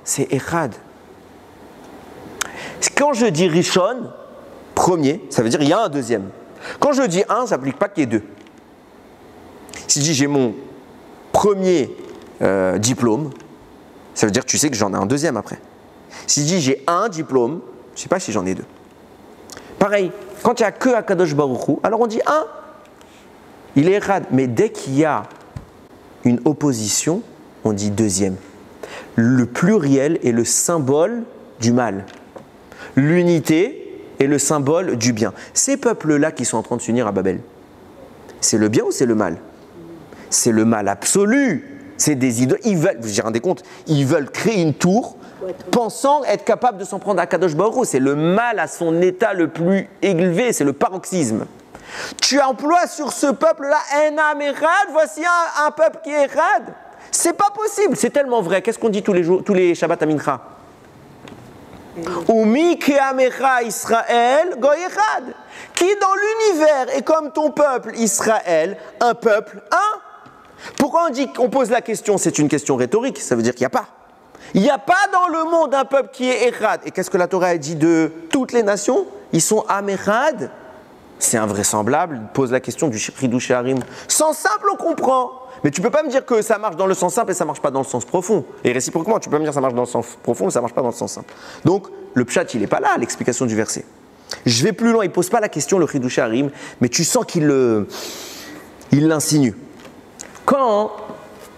A: c'est Echad. Quand je dis Rishon, premier, ça veut dire il y a un deuxième. Quand je dis un, ça n'implique pas qu'il y ait deux. Si je dis j'ai mon premier diplôme, ça veut dire que tu sais que j'en ai un deuxième après. Si je dis j'ai un diplôme, je ne sais pas si j'en ai deux. Pareil, quand il n'y a que Akadosh Baruch Hu, alors on dit un. Il est Echad. Mais dès qu'il y a une opposition, on dit deuxième. Le pluriel est le symbole du mal. L'unité est le symbole du bien. Ces peuples-là qui sont en train de s'unir à Babel, c'est le bien ou c'est le mal? C'est le mal absolu. C'est des idoles. Ils veulent, vous vous rendez compte, ils veulent créer une tour pensant être capable de s'en prendre à Kadosh Baruch Hu. C'est le mal à son état le plus élevé, c'est le paroxysme. Tu emploies sur ce peuple-là un Am Echad, voici un peuple qui est Echad. C'est pas possible, c'est tellement vrai. Qu'est-ce qu'on dit tous les Shabbat à Mincha? Umi ke'amecha Israël goy echad. Qui dans l'univers est comme ton peuple Israël, un peuple un. Pourquoi on dit qu'on pose la question? C'est une question rhétorique, ça veut dire qu'il n'y a pas. Il n'y a pas dans le monde un peuple qui est Echad. Et qu'est-ce que la Torah a dit de toutes les nations? Ils sont Am Echad. C'est invraisemblable. Pose la question du Chidush Harim. Sens simple, on comprend. Mais tu ne peux pas me dire que ça marche dans le sens simple et ça ne marche pas dans le sens profond. Et réciproquement, tu peux me dire que ça marche dans le sens profond mais ça ne marche pas dans le sens simple. Donc, le pshat, il n'est pas là, l'explication du verset. Je vais plus loin, il ne pose pas la question, le Chidush Harim, mais tu sens qu'il l'insinue. Quand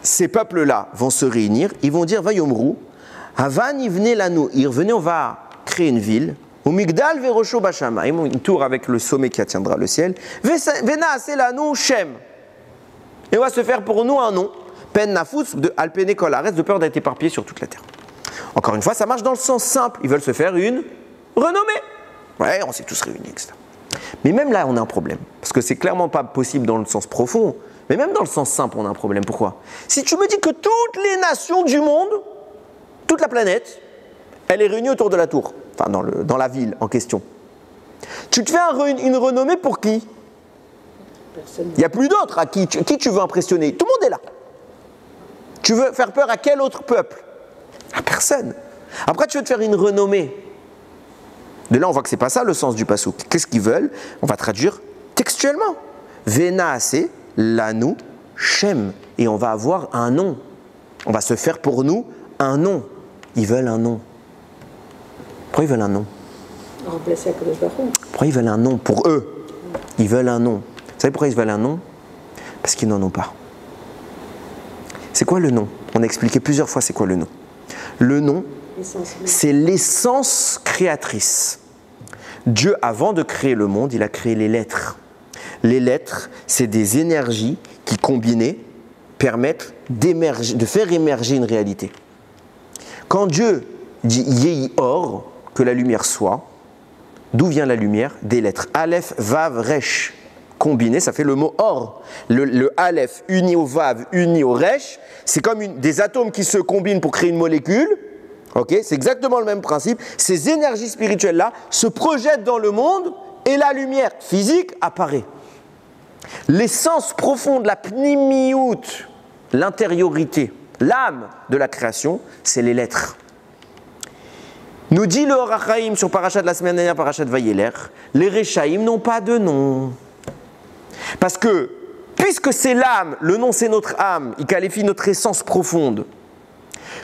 A: ces peuples-là vont se réunir, ils vont dire Vayomru, Havan ivne lanu ir, venez, on va créer une ville, ou Migdal verosho bashama, une tour avec le sommet qui attiendra le ciel, Vena lanu Shem. Et on va se faire pour nous un nom, Pen Nafus de Alpene Kolares, de peur d'être éparpillé sur toute la terre. Encore une fois, ça marche dans le sens simple. Ils veulent se faire une renommée. Ouais, on s'est tous réunis, etc. Mais même là, on a un problème. Parce que c'est clairement pas possible dans le sens profond. Mais même dans le sens simple, on a un problème. Pourquoi? Si tu me dis que toutes les nations du monde, toute la planète, elle est réunie autour de la tour, enfin dans la ville en question. Tu te fais une renommée pour qui? Il n'y a plus d'autres à qui tu veux impressionner. Tout le monde est là. Tu veux faire peur à quel autre peuple? À personne. Après, tu veux te faire une renommée. De là, on voit que ce n'est pas ça le sens du passouk. Qu'est-ce qu'ils veulent? On va traduire textuellement. Venaase lanu Shem. Et on va avoir un nom. On va se faire pour nous un nom. Ils veulent un nom. Pourquoi ils veulent un nom?
B: Remplacer Akadosh Baruch Hu.
A: Pourquoi ils veulent un nom? Pour eux, ils veulent un nom. Vous savez pourquoi ils veulent un nom? Parce qu'ils n'en ont pas. C'est quoi le nom? On a expliqué plusieurs fois c'est quoi le nom. Le nom, c'est l'essence créatrice. Dieu, avant de créer le monde, il a créé les lettres. Les lettres, c'est des énergies qui, combinées, permettent de faire émerger une réalité. Quand Dieu dit « Yehi or », que la lumière soit, d'où vient la lumière? Des lettres. Aleph, Vav, Resh. Combiné, ça fait le mot or. Le Aleph uni au Vav, uni au Resh, c'est comme des atomes qui se combinent pour créer une molécule. Okay, c'est exactement le même principe. Ces énergies spirituelles-là se projettent dans le monde et la lumière physique apparaît. L'essence profonde, la pnimiout, l'intériorité, l'âme de la création, c'est les lettres. Nous dit le Or HaChaim sur Parashat de la semaine dernière, Parashat Vayeler, les Rechaïm n'ont pas de nom. Parce que, puisque c'est l'âme, le nom c'est notre âme, il qualifie notre essence profonde.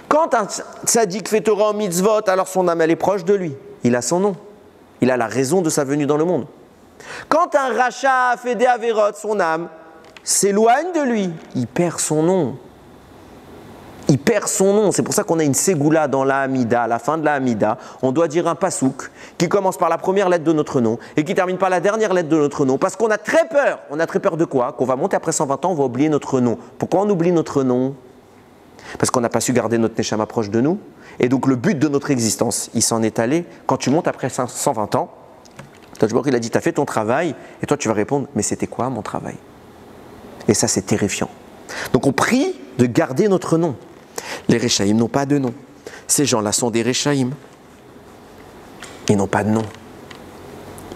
A: Quand un tzaddik fait Torah en mitzvot, alors son âme elle est proche de lui. Il a son nom. Il a la raison de sa venue dans le monde. Quand un rachat fait des avérotes, son âme s'éloigne de lui. Il perd son nom. Il perd son nom. C'est pour ça qu'on a une ségoula dans la Hamida. À la fin de la Hamida, on doit dire un pasouk qui commence par la première lettre de notre nom et qui termine par la dernière lettre de notre nom. Parce qu'on a très peur. On a très peur de quoi? Qu'on va monter après 120 ans, on va oublier notre nom. Pourquoi on oublie notre nom? Parce qu'on n'a pas su garder notre Neshama proche de nous. Et donc le but de notre existence, il s'en est allé. Quand tu montes après 120 ans, il a dit, tu as fait ton travail. Et toi, tu vas répondre, mais c'était quoi mon travail? Et ça, c'est terrifiant. Donc on prie de garder notre nom. Les Rechaïm n'ont pas de nom. Ces gens-là sont des Rechaïm. Ils n'ont pas de nom.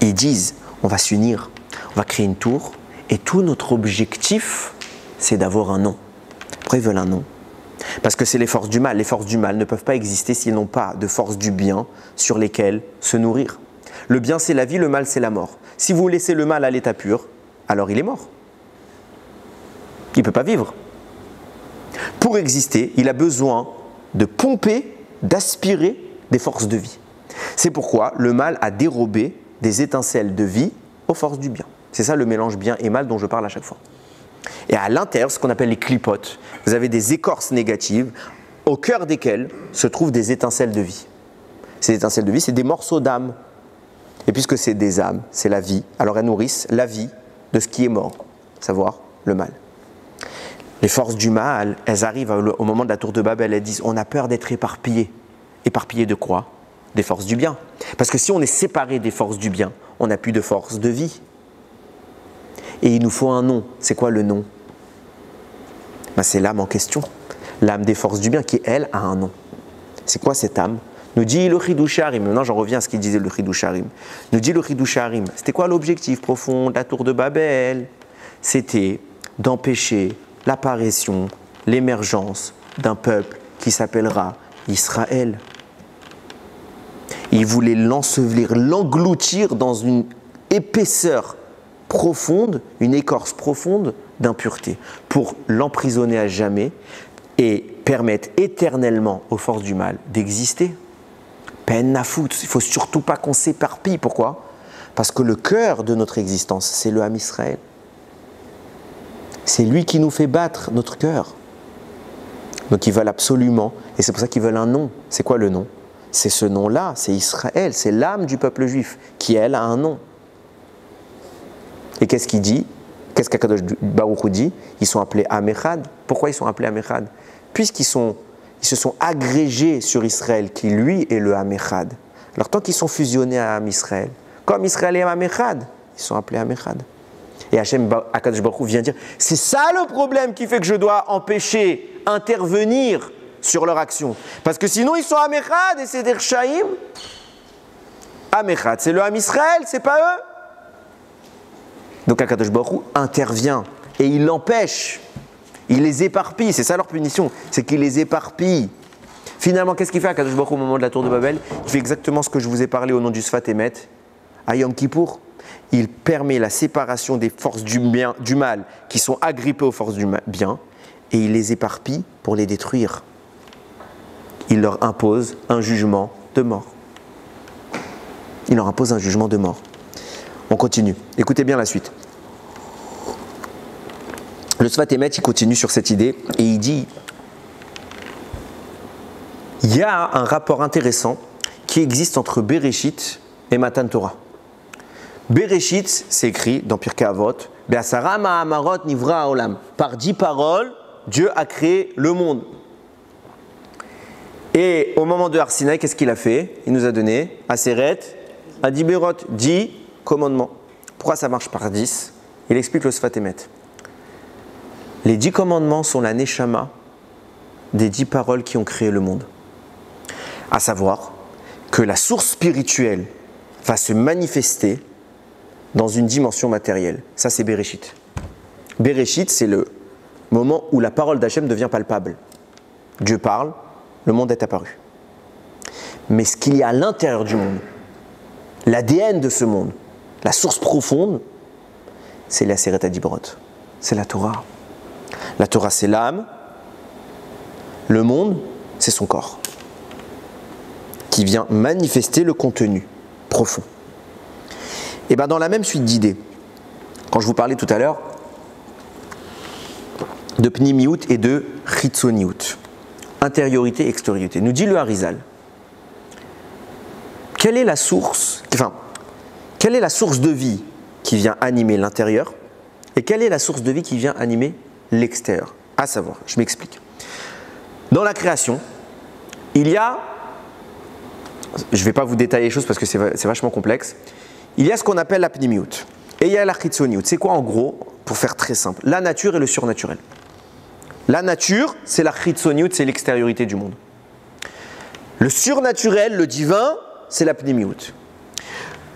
A: Ils disent, on va s'unir, on va créer une tour, et tout notre objectif, c'est d'avoir un nom. Pourquoi ils veulent un nom? Parce que c'est les forces du mal. Les forces du mal ne peuvent pas exister s'ils n'ont pas de forces du bien sur lesquelles se nourrir. Le bien, c'est la vie, le mal, c'est la mort. Si vous laissez le mal à l'état pur, alors il est mort. Il ne peut pas vivre. Pour exister, il a besoin de pomper, d'aspirer des forces de vie. C'est pourquoi le mal a dérobé des étincelles de vie aux forces du bien. C'est ça le mélange bien et mal dont je parle à chaque fois. Et à l'intérieur, ce qu'on appelle les clipotes, vous avez des écorces négatives au cœur desquelles se trouvent des étincelles de vie. Ces étincelles de vie, c'est des morceaux d'âme. Et puisque c'est des âmes, c'est la vie, alors elles nourrissent la vie de ce qui est mort, savoir le mal. Les forces du mal, elles arrivent au moment de la tour de Babel, elles disent on a peur d'être éparpillés. Éparpillés de quoi? Des forces du bien. Parce que si on est séparé des forces du bien, on n'a plus de force de vie. Et il nous faut un nom. C'est quoi le nom? C'est l'âme en question. L'âme des forces du bien qui, elle, a un nom. C'est quoi cette âme? Nous dit le Chidush Harim. Maintenant, j'en reviens à ce qu'il disait le Chidush Harim. Nous dit le Chidush Harim. C'était quoi l'objectif profond de la tour de Babel? C'était d'empêcher l'apparition, l'émergence d'un peuple qui s'appellera Israël. Il voulait l'ensevelir, l'engloutir dans une épaisseur profonde, une écorce profonde d'impureté, pour l'emprisonner à jamais et permettre éternellement aux forces du mal d'exister. Peine à foutre, il ne faut surtout pas qu'on s'éparpille. Pourquoi? Parce que le cœur de notre existence, c'est le Ham Israël. C'est lui qui nous fait battre notre cœur. Donc ils veulent absolument, et c'est pour ça qu'ils veulent un nom. C'est quoi le nom? C'est ce nom-là, c'est Israël, c'est l'âme du peuple juif, qui elle a un nom. Et qu'est-ce qu'il dit? Qu'est-ce qu'Akadosh Baruch Hu dit? Ils sont appelés Am Echad. Pourquoi ils sont appelés Am Echad? Puisqu'ils se sont agrégés sur Israël, qui lui est le Am Echad. Alors tant qu'ils sont fusionnés à Am Israël, comme Israël est Am Echad, ils sont appelés Am Echad. Et Akadosh Baruch Hu vient dire, c'est ça le problème qui fait que je dois empêcher, intervenir sur leur action. Parce que sinon ils sont Am Echad et c'est des Rchaïm. Am Echad, c'est le Am Israël, c'est pas eux. Donc Akadosh Baruch Hu intervient et il l'empêche. Il les éparpille, c'est ça leur punition, c'est qu'il les éparpille. Finalement, qu'est-ce qu'il fait Akadosh Baruch Hu au moment de la tour de Babel? Il fait exactement ce que je vous ai parlé au nom du Sfat Emet, à Yom Kippour. Il permet la séparation des forces du mal qui sont agrippées aux forces du bien et il les éparpille pour les détruire. Il leur impose un jugement de mort. Il leur impose un jugement de mort. On continue. Écoutez bien la suite. Le Sfat Emet, il continue sur cette idée et il dit il y a un rapport intéressant qui existe entre Bereshit et Matan Torah. Bereshit, c'est écrit dans Pirkei Avot, Be'asara ma'amarot nivra ha'olam. Par 10 paroles, Dieu a créé le monde. Et au moment de Har Sinaï, qu'est-ce qu'il a fait? Il nous a donné Aseret, Adiberot, 10 commandements. Pourquoi ça marche par 10? Il explique le Sfat Emet. Les 10 commandements sont la neshama des 10 paroles qui ont créé le monde. À savoir que la source spirituelle va se manifester dans une dimension matérielle. Ça, c'est Bereshit. Bereshit, c'est le moment où la parole d'Hachem devient palpable. Dieu parle, le monde est apparu. Mais ce qu'il y a à l'intérieur du monde, l'ADN de ce monde, la source profonde, c'est la Aseret Adibrot, c'est la Torah. La Torah, c'est l'âme. Le monde, c'est son corps, qui vient manifester le contenu profond. Et bien dans la même suite d'idées, quand je vous parlais tout à l'heure de Pnimiout et de Chitzoniout, intériorité, extériorité, nous dit le Harizal, quelle est la source de vie qui vient animer l'intérieur et quelle est la source de vie qui vient animer l'extérieur? À savoir, je m'explique. Dans la création, il y a, je ne vais pas vous détailler les choses parce que c'est vachement complexe, il y a ce qu'on appelle la pnimiout et il y a la chitzoniout. C'est quoi en gros, pour faire très simple? La nature et le surnaturel. La nature, c'est la chitzoniout, c'est l'extériorité du monde. Le surnaturel, le divin, c'est la pnimiout.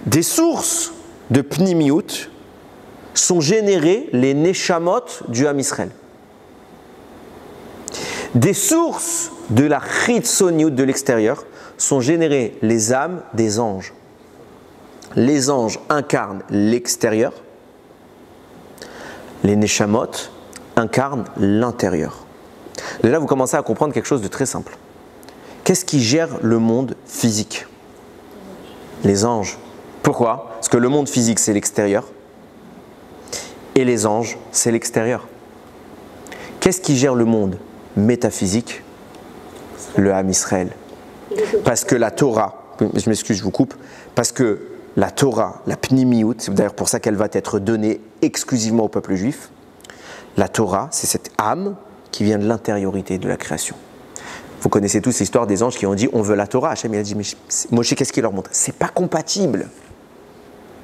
A: Des sources de pnimiout sont générées les neshamot du Ham Israël. Des sources de la chitzoniout de l'extérieur sont générées les âmes des anges. Les anges incarnent l'extérieur, les neshamot incarnent l'intérieur. De là, vous commencez à comprendre quelque chose de très simple. Qu'est-ce qui gère le monde physique? Les anges. Pourquoi? Parce que le monde physique, c'est l'extérieur. Et les anges, c'est l'extérieur. Qu'est-ce qui gère le monde métaphysique? Le Ham Israël. Parce que la Torah, je m'excuse, je vous coupe, parce que la Torah, la Pnimiout, c'est d'ailleurs pour ça qu'elle va être donnée exclusivement au peuple juif. La Torah, c'est cette âme qui vient de l'intériorité de la création. Vous connaissez tous l'histoire des anges qui ont dit on veut la Torah. Hachem il a dit mais Moshe, qu'est-ce qu'il leur montre? C'est pas compatible.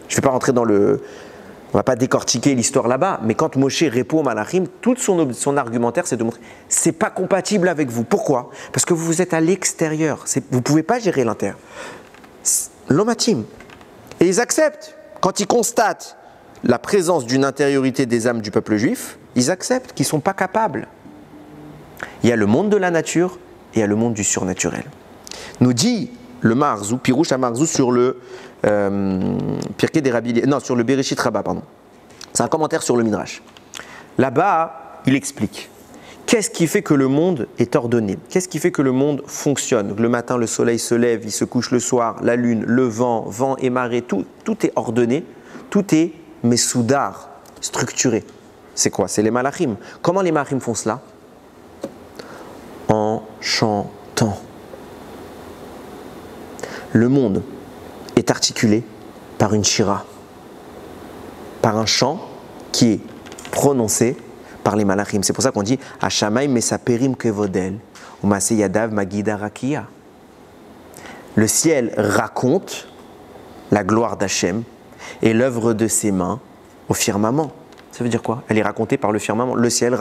A: Je ne vais pas rentrer dans le. On ne va pas décortiquer l'histoire là-bas, mais quand Moshe répond au Malachim, tout son argumentaire, c'est de montrer c'est pas compatible avec vous. Pourquoi? Parce que vous êtes à l'extérieur. Vous ne pouvez pas gérer l'intérieur. L'omatim. Et ils acceptent. Quand ils constatent la présence d'une intériorité des âmes du peuple juif, ils acceptent qu'ils ne sont pas capables. Il y a le monde de la nature et il y a le monde du surnaturel. Nous dit le Maharzou, Pirouche à Maharzou sur le Pirkei des Rabbi, non, sur le Bereshit Rabbah, pardon. C'est un commentaire sur le Midrash. Là-bas, il explique qu'est-ce qui fait que le monde est ordonné, qu'est-ce qui fait que le monde fonctionne. Le matin, le soleil se lève, il se couche le soir, la lune, le vent et marée, tout est ordonné, tout est mesoudar, structuré. C'est quoi? C'est les malachim. Comment les malachim font cela? En chantant. Le monde est articulé par une shira, par un chant qui est prononcé par les malachim. C'est pour ça qu'on dit Hashamayim mesaperim kevodel ou Maaseh yadav magida rakia. Le ciel raconte la gloire d'Hachem et l'œuvre de ses mains au firmament. Ça veut dire quoi? Elle est racontée par le firmament. Le ciel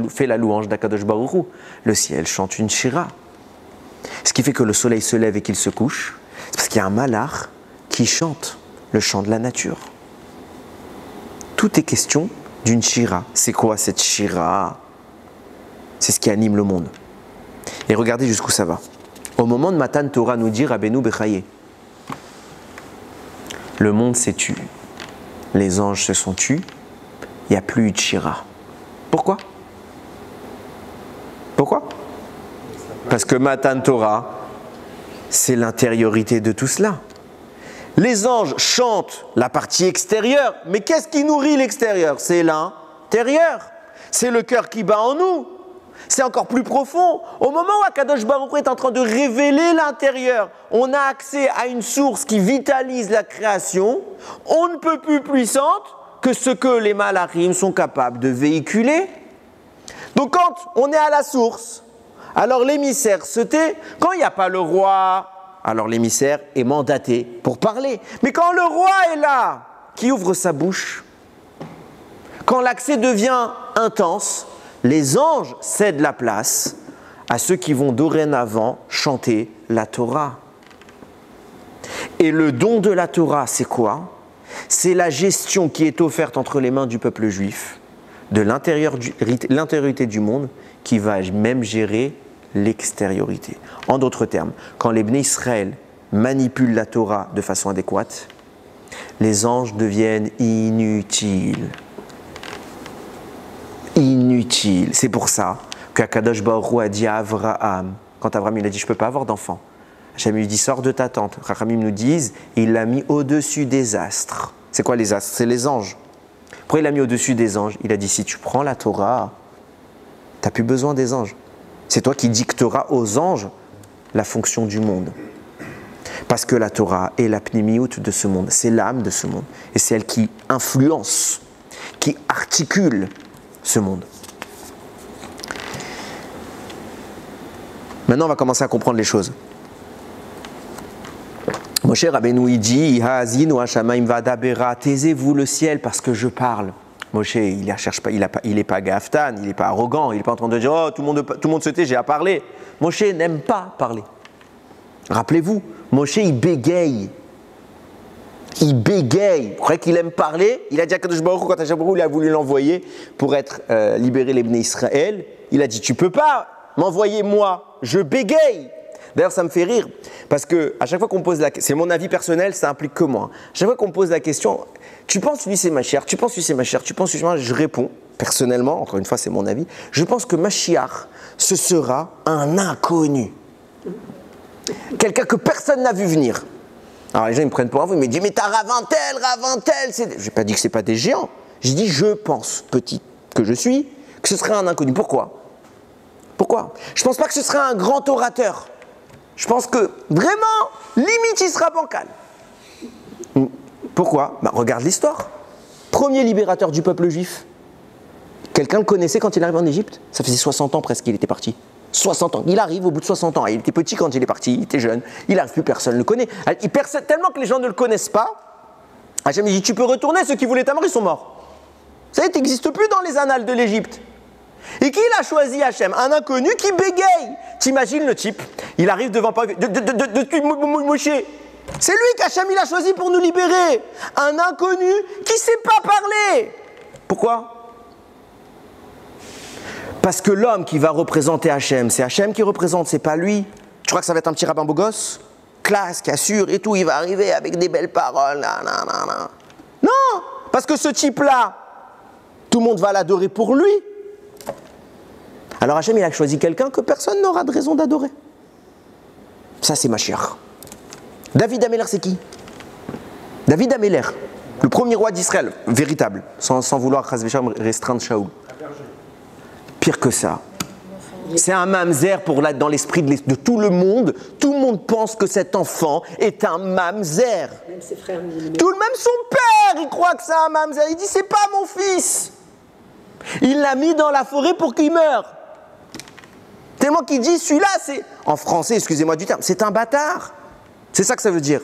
A: fait la louange d'Akadosh Baruch Hu. Le ciel chante une shira. Ce qui fait que le soleil se lève et qu'il se couche, c'est parce qu'il y a un malach qui chante le chant de la nature. Tout est question d'une shira. C'est quoi cette shira? C'est ce qui anime le monde. Et regardez jusqu'où ça va. Au moment de Matan Torah, nous dit Rabbeinu Bechaye, le monde s'est tu, les anges se sont tus, il n'y a plus eu de shira. Pourquoi? Pourquoi? Parce que Matan Torah, c'est l'intériorité de tout cela. Les anges chantent la partie extérieure, mais qu'est-ce qui nourrit l'extérieur? C'est l'intérieur. C'est le cœur qui bat en nous. C'est encore plus profond. Au moment où Akadosh Baruch Hu est en train de révéler l'intérieur, on a accès à une source qui vitalise la création, on ne peut plus puissante que ce que les malachim sont capables de véhiculer. Donc quand on est à la source, alors l'émissaire se tait. Quand il n'y a pas le roi, alors l'émissaire est mandaté pour parler. Mais quand le roi est là, qui ouvre sa bouche, quand l'accès devient intense, les anges cèdent la place à ceux qui vont dorénavant chanter la Torah. Et le don de la Torah, c'est quoi? C'est la gestion qui est offerte entre les mains du peuple juif, de l'intériorité du monde, qui va même gérer l'extériorité. En d'autres termes, quand les Bnei Israël manipulent la Torah de façon adéquate, les anges deviennent inutiles. Inutiles. C'est pour ça qu'Akadosh Baruch Hu a dit à Avraham, quand Avraham il a dit je ne peux pas avoir d'enfant, Hachem lui dit sors de ta tente. Rachamim nous disent il l'a mis au-dessus des astres. C'est quoi les astres? C'est les anges. Pourquoi il l'a mis au-dessus des anges? Il a dit si tu prends la Torah, tu n'as plus besoin des anges. C'est toi qui dicteras aux anges la fonction du monde. Parce que la Torah est la pnimiout de ce monde, c'est l'âme de ce monde. Et c'est elle qui influence, qui articule ce monde. Maintenant, on va commencer à comprendre les choses. Moshe Rabbeinu il dit taisez-vous le ciel parce que je parle. Moshe, il n'est pas gaftan, il n'est pas arrogant, il n'est pas en train de dire oh, tout le monde se tait, j'ai à parler. Moshe n'aime pas parler. Rappelez-vous, Moshe il bégaye. Il bégaye. Vous croyez qu'il aime parler? Il a dit à Kadosh Baruch Hu, quand Kadosh Baruch Hu il a voulu l'envoyer pour libérer les Bnei Israël, il a dit tu peux pas m'envoyer moi, je bégaye. D'ailleurs, ça me fait rire, parce que à chaque fois qu'on pose la question, c'est mon avis personnel, ça implique que moi. À chaque fois qu'on pose la question, tu penses lui c'est Mashiach, tu penses lui c'est Mashiach, tu penses lui c'est Mashiach, je réponds, personnellement, encore une fois c'est mon avis, je pense que Mashiach, ce sera un inconnu. Quelqu'un que personne n'a vu venir. Alors les gens ils me prennent pour un fou, ils me disent mais t'as Ravantel, c'est... J'ai pas dit que c'est pas des géants, j'ai dit je pense, petit que je suis, que ce serait un inconnu. Pourquoi? Je pense pas que ce serait un grand orateur. Je pense que, vraiment, limite, il sera bancal. Pourquoi? Regarde l'histoire. Premier libérateur du peuple juif. Quelqu'un le connaissait quand il arrive en Égypte? Ça faisait 60 ans presque qu'il était parti. 60 ans. Il arrive au bout de 60 ans. Il était petit quand il est parti, il était jeune. Il n'arrive plus, personne ne le connaît. Tellement que les gens ne le connaissent pas, Hachem dit, tu peux retourner, ceux qui voulaient ta mort, ils sont morts. Ça y n'existe plus dans les annales de l'Égypte. Et qui l'a choisi Hachem? Un inconnu qui bégaye. T'imagines le type, il arrive devant Moshe. C'est lui qu'Hachem il a choisi pour nous libérer. Un inconnu qui ne sait pas parler. Pourquoi? Parce que l'homme qui va représenter Hachem, c'est Hachem qui représente, c'est pas lui. Tu crois que ça va être un petit rabbin beau gosse, classe, qui assure et tout, il va arriver avec des belles paroles. Non, parce que ce type-là, tout le monde va l'adorer pour lui. Alors Hachem, il a choisi quelqu'un que personne n'aura de raison d'adorer. Ça, c'est Mashiach. David Améler, c'est qui? David Améler, le premier roi d'Israël, véritable, sans vouloir restreindre Shaoul. Pire que ça. C'est un mamzer dans l'esprit de tout le monde. Tout le monde pense que cet enfant est un mamzer.
B: Même ses frères
A: Tout même son père, il croit que c'est un mamzer. Il dit, c'est pas mon fils. Il l'a mis dans la forêt pour qu'il meure. Tellement qu'il dit, celui-là, c'est... En français, excusez-moi du terme, c'est un bâtard. C'est ça que ça veut dire.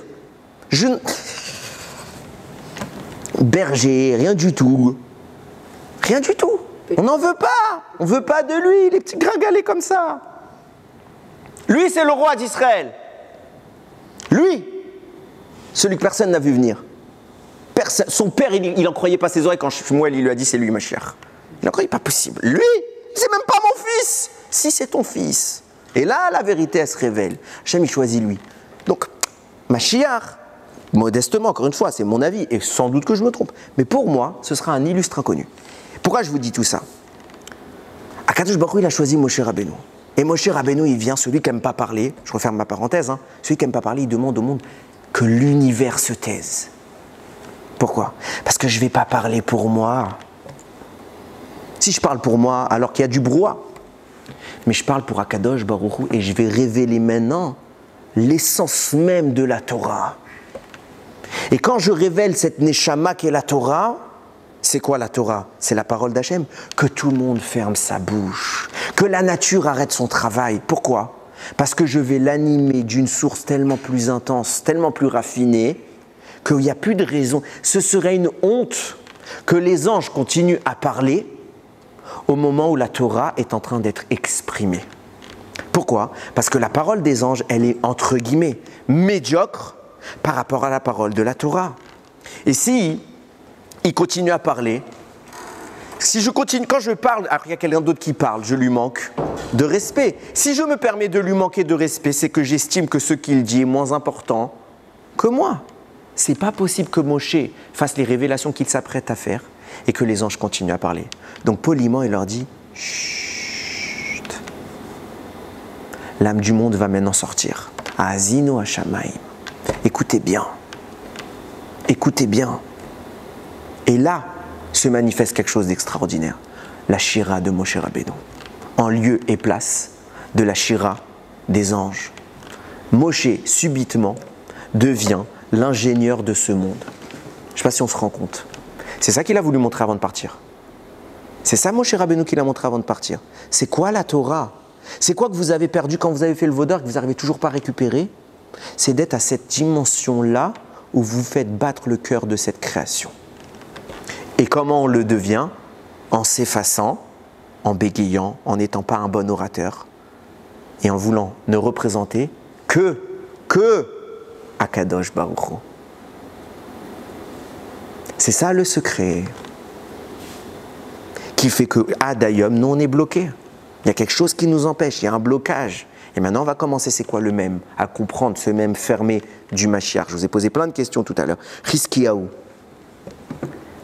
A: Berger, rien du tout. Rien du tout. On n'en veut pas. On ne veut pas de lui, les petits gringalets comme ça. Lui, c'est le roi d'Israël. Lui, celui que personne n'a vu venir. Son père, il n'en croyait pas ses oreilles quand Shmuel lui a dit c'est lui, ma chère. Il n'en croyait pas possible. Lui, c'est même pas mon fils. Si, c'est ton fils. Et là, la vérité, elle se révèle. Hachem, il choisit lui. Donc, Mashiach, modestement, encore une fois, c'est mon avis, et sans doute que je me trompe, mais pour moi, ce sera un illustre inconnu. Pourquoi je vous dis tout ça? Akadosh Baruch Hu, il a choisi Moshe Rabbeinu. Et Moshe Rabbeinu, il vient, celui qui n'aime pas parler, je referme ma parenthèse, celui qui n'aime pas parler, il demande au monde que l'univers se taise. Pourquoi? Parce que je ne vais pas parler pour moi. Si je parle pour moi, alors qu'il y a du brouhaha, mais je parle pour Akadosh Baruch Hu, et je vais révéler maintenant l'essence même de la Torah. Et quand je révèle cette Neshama qu'est la Torah, c'est quoi la Torah? C'est la parole d'Hachem. Que tout le monde ferme sa bouche, que la nature arrête son travail. Pourquoi? Parce que je vais l'animer d'une source tellement plus intense, tellement plus raffinée, qu'il n'y a plus de raison. Ce serait une honte que les anges continuent à parler au moment où la Torah est en train d'être exprimée. Pourquoi? Parce que la parole des anges, elle est entre guillemets médiocre par rapport à la parole de la Torah. Et si il continue à parler, si je continue, quand je parle, après il y a quelqu'un d'autre qui parle, je lui manque de respect. Si je me permets de lui manquer de respect, c'est que j'estime que ce qu'il dit est moins important que moi. C'est pas possible que Moshe fasse les révélations qu'il s'apprête à faire et que les anges continuent à parler. Donc poliment, il leur dit « Chut, l'âme du monde va maintenant sortir. Azino Hashamaim. Écoutez bien. Écoutez bien. » Et là, se manifeste quelque chose d'extraordinaire. La Shira de Moshe Rabbeinu. En lieu et place de la Shira des anges. Moshe, subitement, devient l'ingénieur de ce monde. Je ne sais pas si on se rend compte. C'est ça qu'il a voulu montrer avant de partir. C'est ça Moshe Rabbeinu qu'il a montré avant de partir. C'est quoi la Torah? C'est quoi que vous avez perdu quand vous avez fait le vaudeur, que vous n'arrivez toujours pas à récupérer? C'est d'être à cette dimension-là où vous faites battre le cœur de cette création. Et comment on le devient? En s'effaçant, en bégayant, en n'étant pas un bon orateur et en voulant ne représenter que Akadosh Baruch Hu. C'est ça le secret qui fait que Adayom, nous on est bloqués. Il y a quelque chose qui nous empêche, il y a un blocage. Et maintenant on va commencer, c'est quoi le même? À comprendre ce même fermé du Mashiach. Je vous ai posé plein de questions tout à l'heure. Hiskiyahu.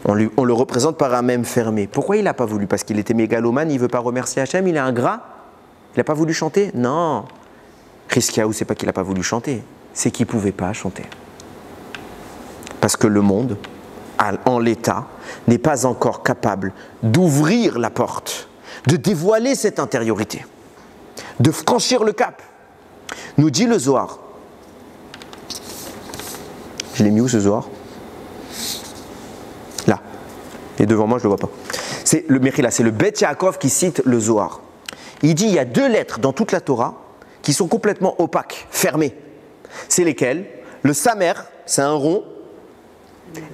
A: On le représente par un même fermé. Pourquoi il n'a pas voulu? Parce qu'il était mégalomane, il ne veut pas remercier Hachem, il est ingrat? Il n'a pas voulu chanter? Non. Hiskiyahu, c'est pas qu'il n'a pas voulu chanter, c'est qu'il ne pouvait pas chanter. Parce que le monde, en l'état, n'est pas encore capable d'ouvrir la porte, de dévoiler cette intériorité, de franchir le cap. Nous dit le Zohar. Je l'ai mis où ce Zohar? Là. Et devant moi, je ne le vois pas. C'est le Mechila, c'est le Bet Yaakov qui cite le Zohar. Il dit il y a 2 lettres dans toute la Torah qui sont complètement opaques, fermées. C'est lesquelles? Le Samer, c'est un rond,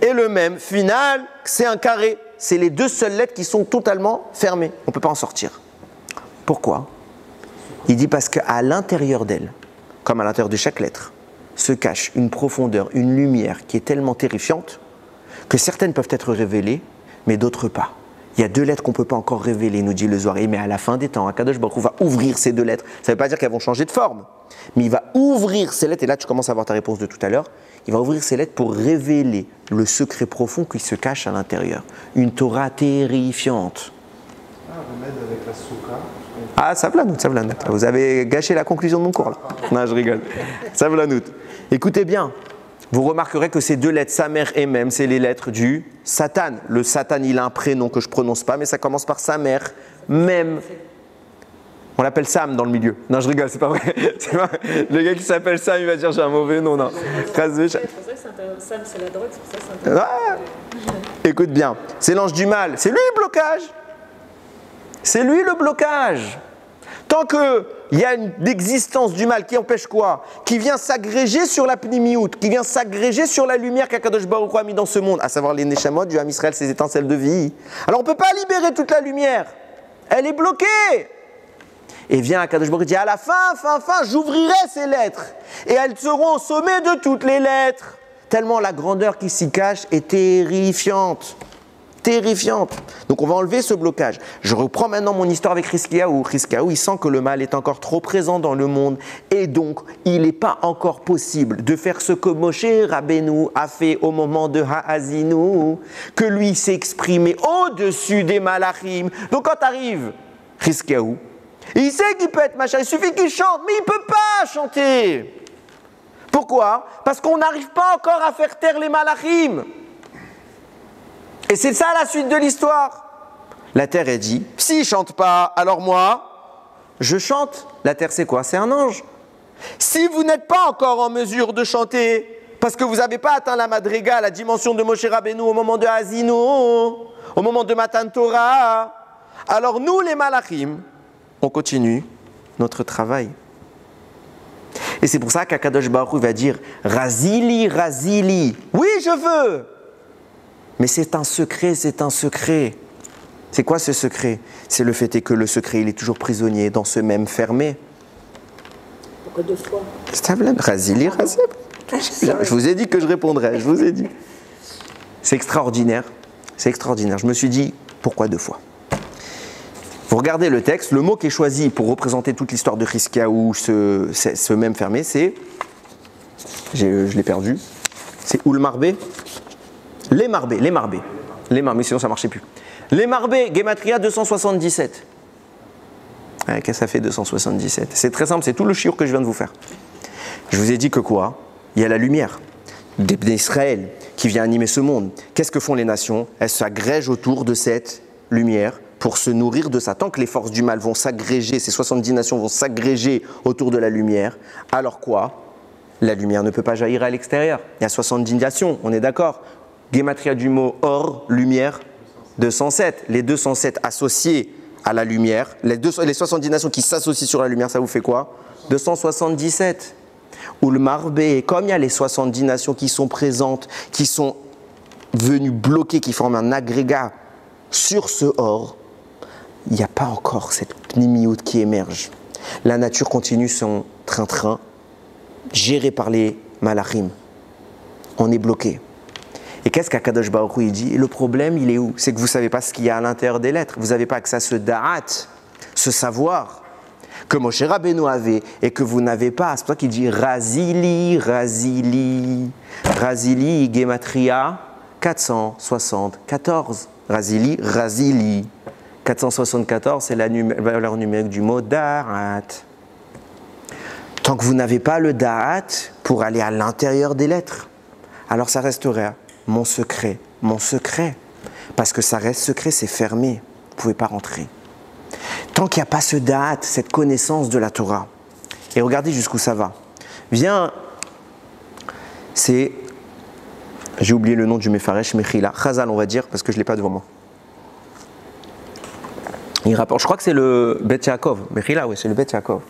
A: et le même final, c'est un carré. C'est les 2 seules lettres qui sont totalement fermées. On ne peut pas en sortir. Pourquoi? Il dit parce qu'à l'intérieur d'elle, comme à l'intérieur de chaque lettre, se cache une profondeur, une lumière qui est tellement terrifiante que certaines peuvent être révélées, mais d'autres pas. Il y a 2 lettres qu'on ne peut pas encore révéler, nous dit le Zohar. Mais à la fin des temps, Akadosh Baruch Hu va ouvrir ces 2 lettres. Ça ne veut pas dire qu'elles vont changer de forme, mais il va ouvrir ces lettres, et là tu commences à avoir ta réponse de tout à l'heure, il va ouvrir ces lettres pour révéler le secret profond qui se cache à l'intérieur. Une Torah terrifiante.
C: Remède avec la souka.
A: Ah, Savlanout. Vous avez gâché la conclusion de mon cours là. Non, je rigole. Savlanout. Écoutez bien. Vous remarquerez que ces 2 lettres, Samer et Mem, c'est les lettres du Satan. Le Satan, il a un prénom que je ne prononce pas, mais ça commence par Samer, Mem. On l'appelle Sam dans le milieu. Non, je rigole, c'est pas vrai. C'est pas... Le gars qui s'appelle Sam, il va dire j'ai un mauvais nom. Non.
B: C'est pour ça que Sam, c'est la drogue, c'est pour ça que c'est
A: Ah. Écoute bien, c'est l'ange du mal. C'est lui le blocage. C'est lui le blocage. Tant qu'il y a une existence du mal qui empêche quoi? Qui vient s'agréger sur la pnimiout, qui vient s'agréger sur la lumière qu'Akadosh Baruch Hu a mis dans ce monde, à savoir les Neshamot du Ham Israël, ces étincelles de vie. Alors on ne peut pas libérer toute la lumière. Elle est bloquée. Et vient Akadosh Baruch Hu dit à la fin, j'ouvrirai ces lettres. Et elles seront au sommet de toutes les lettres. Tellement la grandeur qui s'y cache est terrifiante. Terrifiante. Donc on va enlever ce blocage. Je reprends maintenant mon histoire avec Hiskiyahu. Hiskiyahu, il sent que le mal est encore trop présent dans le monde et donc il n'est pas encore possible de faire ce que Moshe Rabbeinu a fait au moment de Ha'azinu, que lui s'est exprimé au-dessus des malachim. Donc quand arrive Hiskiyahu, il sait qu'il peut être machin, il suffit qu'il chante, mais il ne peut pas chanter. Pourquoi? Parce qu'on n'arrive pas encore à faire taire les malachim. Et c'est ça la suite de l'histoire. La terre est dit, s'il ne chante pas, alors moi, je chante. La terre c'est quoi? C'est un ange. Si vous n'êtes pas encore en mesure de chanter, parce que vous n'avez pas atteint la madriga, la dimension de Moshe Rabbeinu au moment de Hazinu, au moment de Matan Torah, alors nous les malachim, on continue notre travail. Et c'est pour ça qu'Akadosh Baruch Hu va dire « Razili, Razili ». Oui, je veux. Mais c'est un secret, c'est un secret. C'est quoi ce secret? C'est le fait que le secret, il est toujours prisonnier dans ce même fermé.
B: Pourquoi 2 fois?
A: Razili, Razili. Je vous ai dit que je répondrais, je vous ai dit. C'est extraordinaire, c'est extraordinaire. Je me suis dit, pourquoi 2 fois? Vous regardez le texte, le mot qui est choisi pour représenter toute l'histoire de Hiskiyahu, ce même fermé, c'est, je l'ai perdu, c'est Ulmarbé. Les marbés, sinon ça ne marchait plus. Les marbés, Gematria 277. Qu'est-ce que ça fait 277? C'est très simple, c'est tout le shiur que je viens de vous faire. Je vous ai dit que quoi? Il y a la lumière d'Israël qui vient animer ce monde. Qu'est-ce que font les nations? Elles s'agrègent autour de cette lumière pour se nourrir de ça. Tant que les forces du mal vont s'agréger, ces 70 nations vont s'agréger autour de la lumière, alors quoi? La lumière ne peut pas jaillir à l'extérieur. Il y a 70 nations, on est d'accord? Gematria du mot or, lumière, 207. Les 207 associés à la lumière, les 70 nations qui s'associent sur la lumière, ça vous fait quoi? 277. Ou le marbé, comme il y a les 70 nations qui sont présentes, qui sont venues bloquer, qui forment un agrégat sur ce or, il n'y a pas encore cette pnimiout qui émerge. La nature continue son train-train, gérée par les malachim. On est bloqué. Et qu'est-ce qu'Akadosh Baruch Hu dit? Le problème, il est où? C'est que vous ne savez pas ce qu'il y a à l'intérieur des lettres. Vous n'avez pas accès à ce da'at, ce savoir que Moshe Rabbeinu avait et que vous n'avez pas. C'est pour ça qu'il dit Razili, Razili. Razili, Gematria 474. Razili, Razili. 474, c'est la valeur numérique du mot da'at. Tant que vous n'avez pas le da'at pour aller à l'intérieur des lettres, alors ça resterait mon secret. Parce que ça reste secret, c'est fermé. Vous ne pouvez pas rentrer. Tant qu'il n'y a pas ce da'at, cette connaissance de la Torah. Et regardez jusqu'où ça va. Viens, c'est, j'ai oublié le nom du Mefaresh, Mechila, Chazal on va dire, parce que je ne l'ai pas devant moi. Il rapporte, je crois que c'est le Bet Yaakov. Mechila, oui, c'est le Bet Yaakov.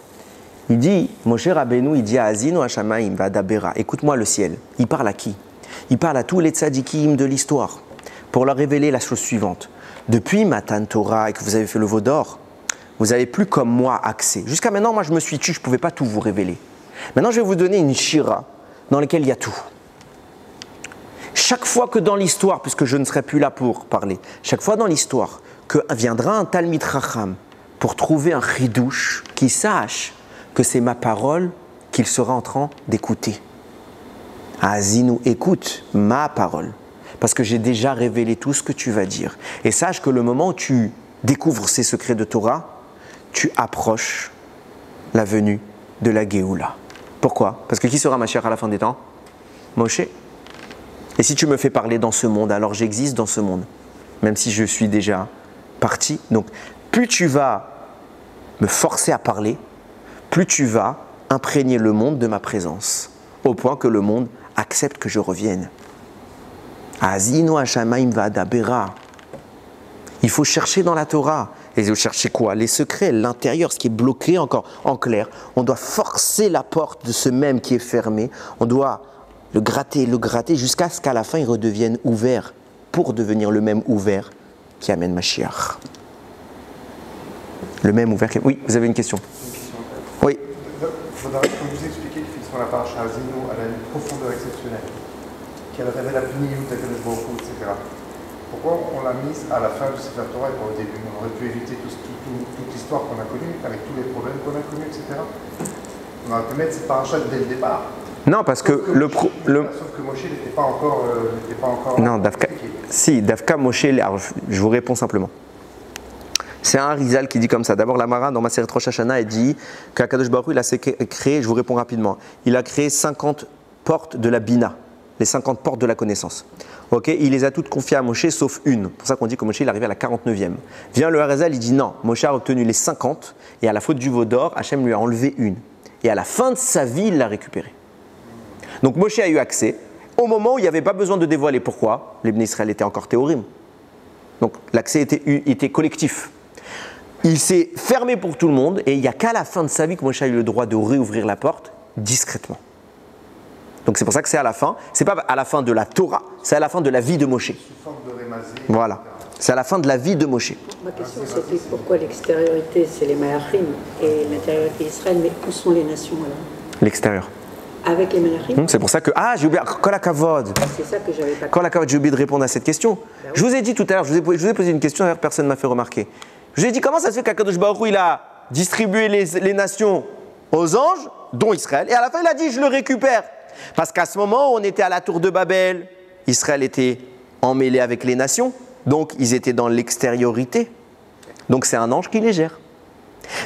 A: Il dit, Moshe Rabbeinu, il dit à Azinu Hashamaim Vadabera, écoute-moi le ciel. Il parle à qui? Il parle à tous les tzadikim de l'histoire pour leur révéler la chose suivante. Depuis Matan Torah et que vous avez fait le veau d'or, vous n'avez plus comme moi accès. Jusqu'à maintenant, moi je me suis tué, je ne pouvais pas tout vous révéler. Maintenant, je vais vous donner une shira dans laquelle il y a tout. Chaque fois que dans l'histoire, puisque je ne serai plus là pour parler, chaque fois dans l'histoire que viendra un Talmid Chacham pour trouver un chidouche qui sache que c'est ma parole qu'il sera en train d'écouter. Azinu, écoute ma parole, parce que j'ai déjà révélé tout ce que tu vas dire. Et sache que le moment où tu découvres ces secrets de Torah, tu approches la venue de la Géoula. Pourquoi? Parce que qui sera Mashiach à la fin des temps? Moshe. Et si tu me fais parler dans ce monde, alors j'existe dans ce monde, même si je suis déjà parti. Donc, plus tu vas me forcer à parler, plus tu vas imprégner le monde de ma présence, au point que le monde accepte que je revienne. Azinu Hashamaim Va'adabera. Il faut chercher dans la Torah. Et il faut chercher quoi? Les secrets, l'intérieur, ce qui est bloqué encore. En clair, on doit forcer la porte de ce même qui est fermé. On doit le gratter jusqu'à ce qu'à la fin il redevienne ouvert pour devenir le même ouvert qui amène Mashiach. Le même ouvert qui... Oui, vous avez une question? Oui.
C: Faudra que vous expliquiez que finalement la paracha Azinu, elle a une profondeur exceptionnelle, qu'elle révèle la pniyut, etc. Pourquoi on l'a mise à la fin du Sefer Torah et pas au début? On aurait pu éviter toute l'histoire qu'on a connue, avec tous les problèmes qu'on a connus, etc. On aurait pu mettre cette paracha dès le départ.
A: Non, parce que
C: Sauf que Moshe n'était pas encore.
A: Non, Davka Moshe. Alors, je vous réponds simplement. C'est un Harizal qui dit comme ça. D'abord, la Mara, dans Maseret Rosh Hashanah, elle dit qu'Akadosh Baruch Hu, il a créé, je vous réponds rapidement, il a créé 50 portes de la Bina, les 50 portes de la connaissance. Okay, il les a toutes confiées à Moshe, sauf une. C'est pour ça qu'on dit que Moshe, il est arrivé à la 49e. Vient le Harizal, il dit non, Moshe a obtenu les 50, et à la faute du veau d'or, Hachem lui a enlevé une. Et à la fin de sa vie, il l'a récupérée. Donc Moshe a eu accès au moment où il n'y avait pas besoin de dévoiler. Pourquoi? Les Bnei Israël étaient encore théorim. Donc l'accès était collectif. Il s'est fermé pour tout le monde et il n'y a qu'à la fin de sa vie que Moshe a eu le droit de réouvrir la porte discrètement. Donc c'est pour ça que c'est à la fin. C'est pas à la fin de la Torah, c'est à la fin de la vie de Moshe. Voilà. C'est à la fin de la vie de Moshe.
D: Ma question c'était pourquoi l'extériorité c'est les Malachim et l'intériorité Israël, mais où sont les nations alors?
A: L'extérieur.
D: Avec les Malachim?
A: C'est pour ça que... Ah, j'ai oublié... Kol HaKavod.
D: C'est ça que j'avais pas compris.
A: Kol HaKavod, j'ai oublié de répondre à cette question. Ben oui. Je vous ai dit tout à l'heure, je vous ai posé une question, d'ailleurs personne ne m'a fait remarquer. Je vous ai dit comment ça se fait qu'Akadosh Baruch Hu, il a distribué les nations aux anges, dont Israël, et à la fin il a dit je le récupère. Parce qu'à ce moment où on était à la tour de Babel, Israël était emmêlé avec les nations, donc ils étaient dans l'extériorité. Donc c'est un ange qui les gère.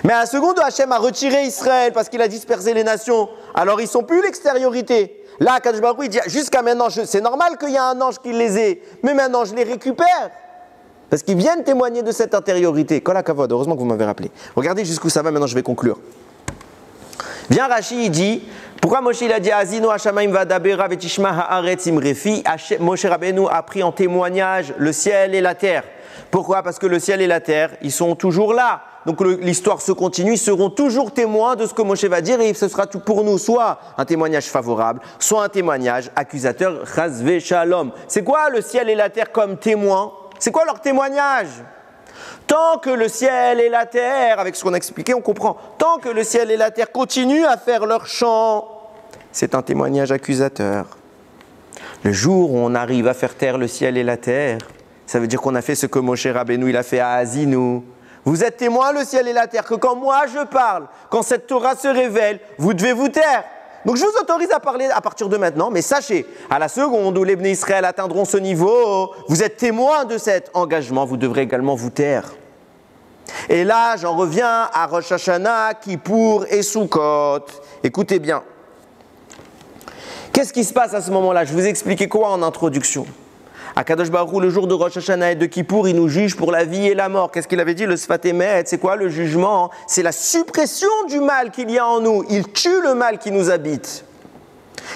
A: Mais à la seconde où Hachem a retiré Israël parce qu'il a dispersé les nations, alors ils ne sont plus l'extériorité. Là, Akadosh Baruch Hu, il dit jusqu'à maintenant, c'est normal qu'il y ait un ange qui les ait, mais maintenant je les récupère. Parce qu'ils viennent témoigner de cette intériorité. Kol HaKavod, heureusement que vous m'avez rappelé. Regardez jusqu'où ça va, maintenant je vais conclure. Viens Rashi, il dit, pourquoi Moshe il a dit Azinu Hashamaim Va'adabera Vetishma Haaretz Imrefi? Moshe Rabbeinu a pris en témoignage le ciel et la terre. Pourquoi? Parce que le ciel et la terre, ils sont toujours là. Donc l'histoire se continue, ils seront toujours témoins de ce que Moshe va dire et ce sera tout pour nous, soit un témoignage favorable, soit un témoignage accusateur, Chas Shalom. C'est quoi le ciel et la terre comme témoins? C'est quoi leur témoignage? Tant que le ciel et la terre, avec ce qu'on a expliqué, on comprend. Tant que le ciel et la terre continuent à faire leur chant, c'est un témoignage accusateur. Le jour où on arrive à faire taire le ciel et la terre, ça veut dire qu'on a fait ce que Moshe Rabbeinu il a fait à Azinu. Vous êtes témoins, le ciel et la terre, que quand moi je parle, quand cette Torah se révèle, vous devez vous taire. Donc je vous autorise à parler à partir de maintenant, mais sachez, à la seconde où les Bnei Israël atteindront ce niveau, vous êtes témoins de cet engagement, vous devrez également vous taire. Et là, j'en reviens à Rosh Hashanah, Kippour et Sukkot. Écoutez bien. Qu'est-ce qui se passe à ce moment-là? Je vous ai expliqué quoi en introduction? Akadosh Baruch Hu, le jour de Rosh Hashanah et de Kippour, il nous juge pour la vie et la mort. Qu'est-ce qu'il avait dit? Le Sfat Emet, c'est quoi le jugement? C'est la suppression du mal qu'il y a en nous. Il tue le mal qui nous habite.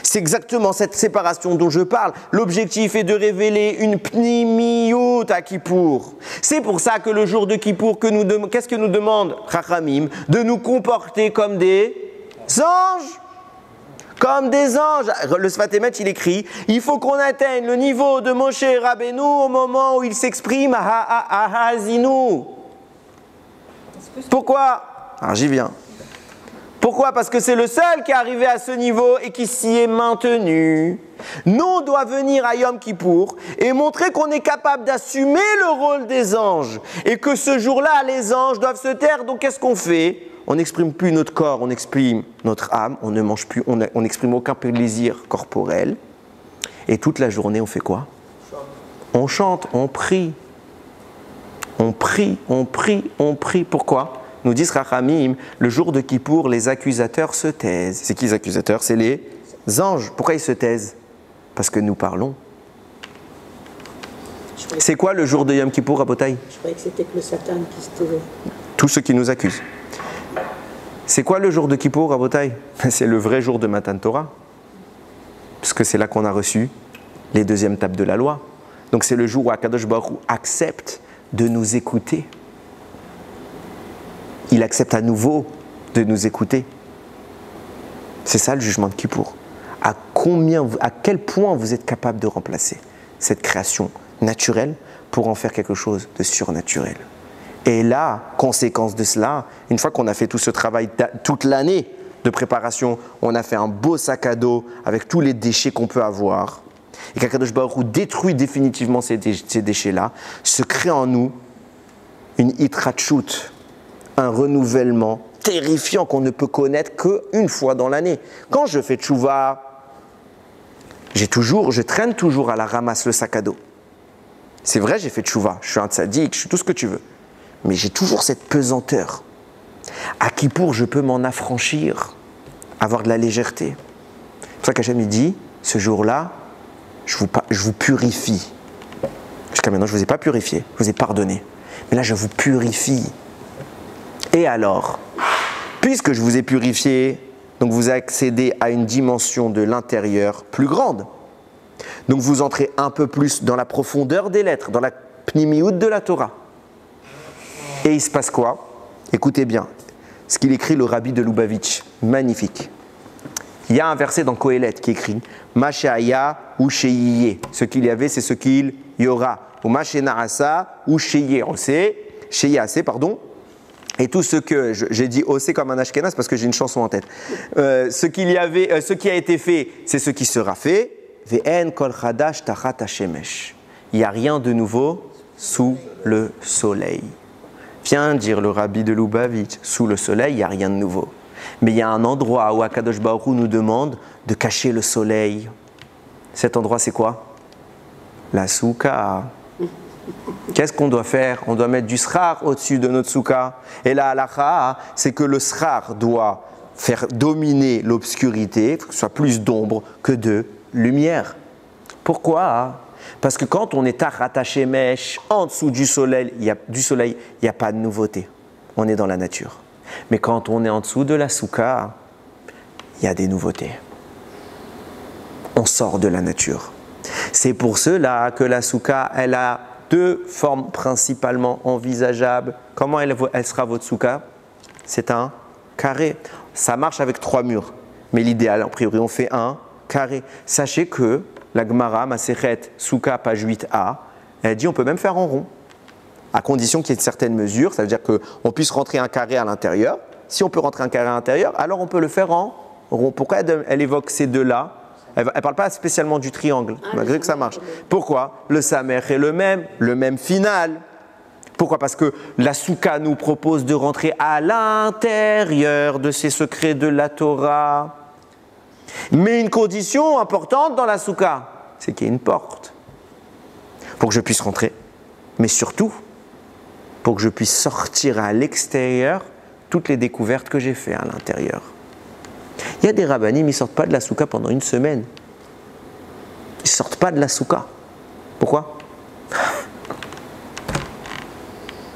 A: C'est exactement cette séparation dont je parle. L'objectif est de révéler une pnimiyut à Kippour. C'est pour ça que le jour de Kippour, qu'est-ce que nous demande Chachamim? De nous comporter comme des anges. Comme des anges. Le Sfat Emet, il écrit, il faut qu'on atteigne le niveau de Moshe Rabbeinu au moment où il s'exprime à Azinu. Pourquoi? Alors j'y viens. Pourquoi? Parce que c'est le seul qui est arrivé à ce niveau et qui s'y est maintenu. Nous, on doit venir à Yom Kippour et montrer qu'on est capable d'assumer le rôle des anges et que ce jour-là, les anges doivent se taire. Donc, qu'est-ce qu'on fait? On n'exprime plus notre corps, on exprime notre âme, on ne mange plus, on n'exprime aucun plaisir corporel. Et toute la journée, on fait quoi? On chante, on prie. On prie, on prie, on prie. Pourquoi? Nous disent Rachamim, le jour de Kippour, les accusateurs se taisent. C'est qui les accusateurs? C'est les anges. Pourquoi ils se taisent? Parce que nous parlons. C'est quoi le jour de Yom Kippour à Botaï?
D: Je croyais que c'était que le Satan qui se taisait.
A: Tous ceux qui nous accusent. C'est quoi le jour de Kippour à Botaï? C'est le vrai jour de Matan Torah. Parce que c'est là qu'on a reçu les deuxièmes tables de la loi. Donc c'est le jour où Akadosh Baruch Hu accepte de nous écouter. Il accepte à nouveau de nous écouter. C'est ça le jugement de Kippour. À quel point vous êtes capable de remplacer cette création naturelle pour en faire quelque chose de surnaturel. Et là, conséquence de cela, une fois qu'on a fait tout ce travail toute l'année de préparation, on a fait un beau sac à dos avec tous les déchets qu'on peut avoir. Et qu'Akadosh Baruch Hu détruit définitivement ces déchets-là, se crée en nous une hitrachut, un renouvellement terrifiant qu'on ne peut connaître qu'une fois dans l'année. Quand je fais tchouva, je traîne toujours à la ramasse le sac à dos. C'est vrai, j'ai fait tchouva, je suis un tzaddik, je suis tout ce que tu veux. Mais j'ai toujours cette pesanteur. À Kippour, je peux m'en affranchir, avoir de la légèreté. C'est pour ça qu'Hachem il dit, ce jour-là, je vous purifie. Jusqu'à maintenant, je ne vous ai pas purifié, je vous ai pardonné. Mais là, je vous purifie. Et alors, puisque je vous ai purifié, donc vous accédez à une dimension de l'intérieur plus grande. Donc vous entrez un peu plus dans la profondeur des lettres, dans la pnimiout de la Torah. Et il se passe quoi? Écoutez bien, ce qu'il écrit le rabbi de Lubavitch, magnifique. Il y a un verset dans Kohelet qui écrit « Mashaya ou Sheiye ». Ce qu'il y avait, c'est ce qu'il y aura. Ou Mashenarasa ou Sheiye. On sait, Sheiye, pardon. Et tout ce que, j'ai dit osé comme un ashkenaz parce que j'ai une chanson en tête. Ce qui a été fait, c'est ce qui sera fait. Ve'en kol chadash tachat hashemesh. Il n'y a rien de nouveau sous le soleil. Vient dire le rabbi de Lubavitch, sous le soleil, il n'y a rien de nouveau. Mais il y a un endroit où Akadosh Baruch Hu nous demande de cacher le soleil. Cet endroit, c'est quoi? La souka. Qu'est-ce qu'on doit faire? On doit mettre du srar au-dessus de notre souka. Et la halakha, c'est que le srar doit faire dominer l'obscurité, que ce soit plus d'ombre que de lumière. Pourquoi? Parce que quand on est attaché mèche en dessous du soleil, il n'y a pas de nouveauté. On est dans la nature. Mais quand on est en dessous de la souka, il y a des nouveautés. On sort de la nature. C'est pour cela que la souka, elle a deux formes principalement envisageables. Comment elle sera votre souka? C'est un carré. Ça marche avec 3 murs. Mais l'idéal, en priori, on fait un carré. Sachez que la Gemara, Masechet, Souka, page 8a, elle dit on peut même faire en rond. À condition qu'il y ait une certaine mesure, ça veut dire qu'on puisse rentrer un carré à l'intérieur. Si on peut rentrer un carré à l'intérieur, alors on peut le faire en rond. Pourquoi elle évoque ces deux-là? Elle ne parle pas spécialement du triangle, malgré que ça marche. Pourquoi? Le samer est le même final. Pourquoi? Parce que la souka nous propose de rentrer à l'intérieur de ces secrets de la Torah. Mais une condition importante dans la souka, c'est qu'il y ait une porte. Pour que je puisse rentrer, mais surtout, pour que je puisse sortir à l'extérieur toutes les découvertes que j'ai faites à l'intérieur. Il y a des rabbanim, ils ne sortent pas de la souka pendant 1 semaine. Ils ne sortent pas de la souka. Pourquoi?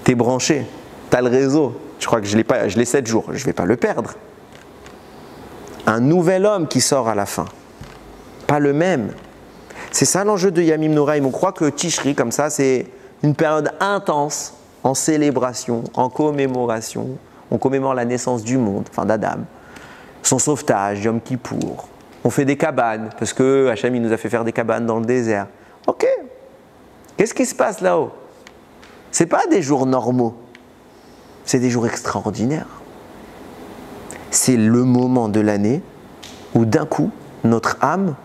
A: T'es branché, t'as le réseau. Je crois que je l'ai 7 jours, je ne vais pas le perdre. Un nouvel homme qui sort à la fin. Pas le même. C'est ça l'enjeu de Yamim Noraim. On croit que Tishri, comme ça, c'est une période intense en célébration, en commémoration. On commémore la naissance du monde, enfin d'Adam. Son sauvetage, Yom Kippour. On fait des cabanes, parce que Hachem il nous a fait faire des cabanes dans le désert. Ok. Qu'est-ce qui se passe là-haut? Ce n'est pas des jours normaux. C'est des jours extraordinaires. c'est le moment de l'année où d'un coup, notre âme,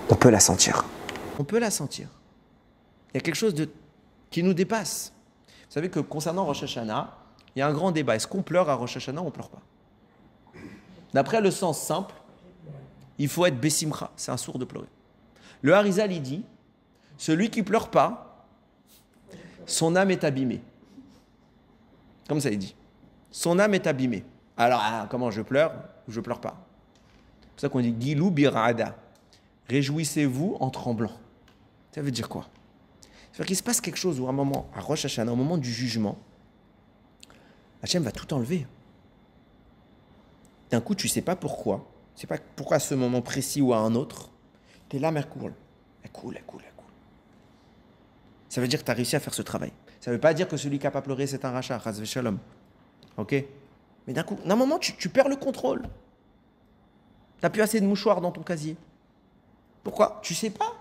A: on peut la sentir. On peut la sentir. Il y a quelque chose qui nous dépasse. Vous savez que concernant Rosh Hashanah, il y a un grand débat. Est-ce qu'on pleure à Rosh Hashanah ou on ne pleure pas? D'après le sens simple, il faut être Bessimcha. C'est un sourd de pleurer. Le Harizal, il dit, celui qui ne pleure pas, son âme est abîmée. Comme ça, il dit. Son âme est abîmée. Alors, comment je pleure ou je ne pleure pas? C'est pour ça qu'on dit Gilou birada. Réjouissez-vous en tremblant. Ça veut dire quoi? Ça veut dire qu'il se passe quelque chose où à un moment, à Rosh Hashanah, au moment du jugement, Hachem va tout enlever. D'un coup, tu ne sais pas pourquoi. Tu ne sais pas pourquoi à ce moment précis ou à un autre. Tes larmes, elles coulent. Elles coulent. Ça veut dire que tu as réussi à faire ce travail. Ça ne veut pas dire que celui qui n'a pas pleuré, c'est un rachat, chas v'shalom. Ok? Mais d'un coup, d'un moment, tu perds le contrôle. Tu n'as plus assez de mouchoirs dans ton casier. Pourquoi? Tu ne sais pas.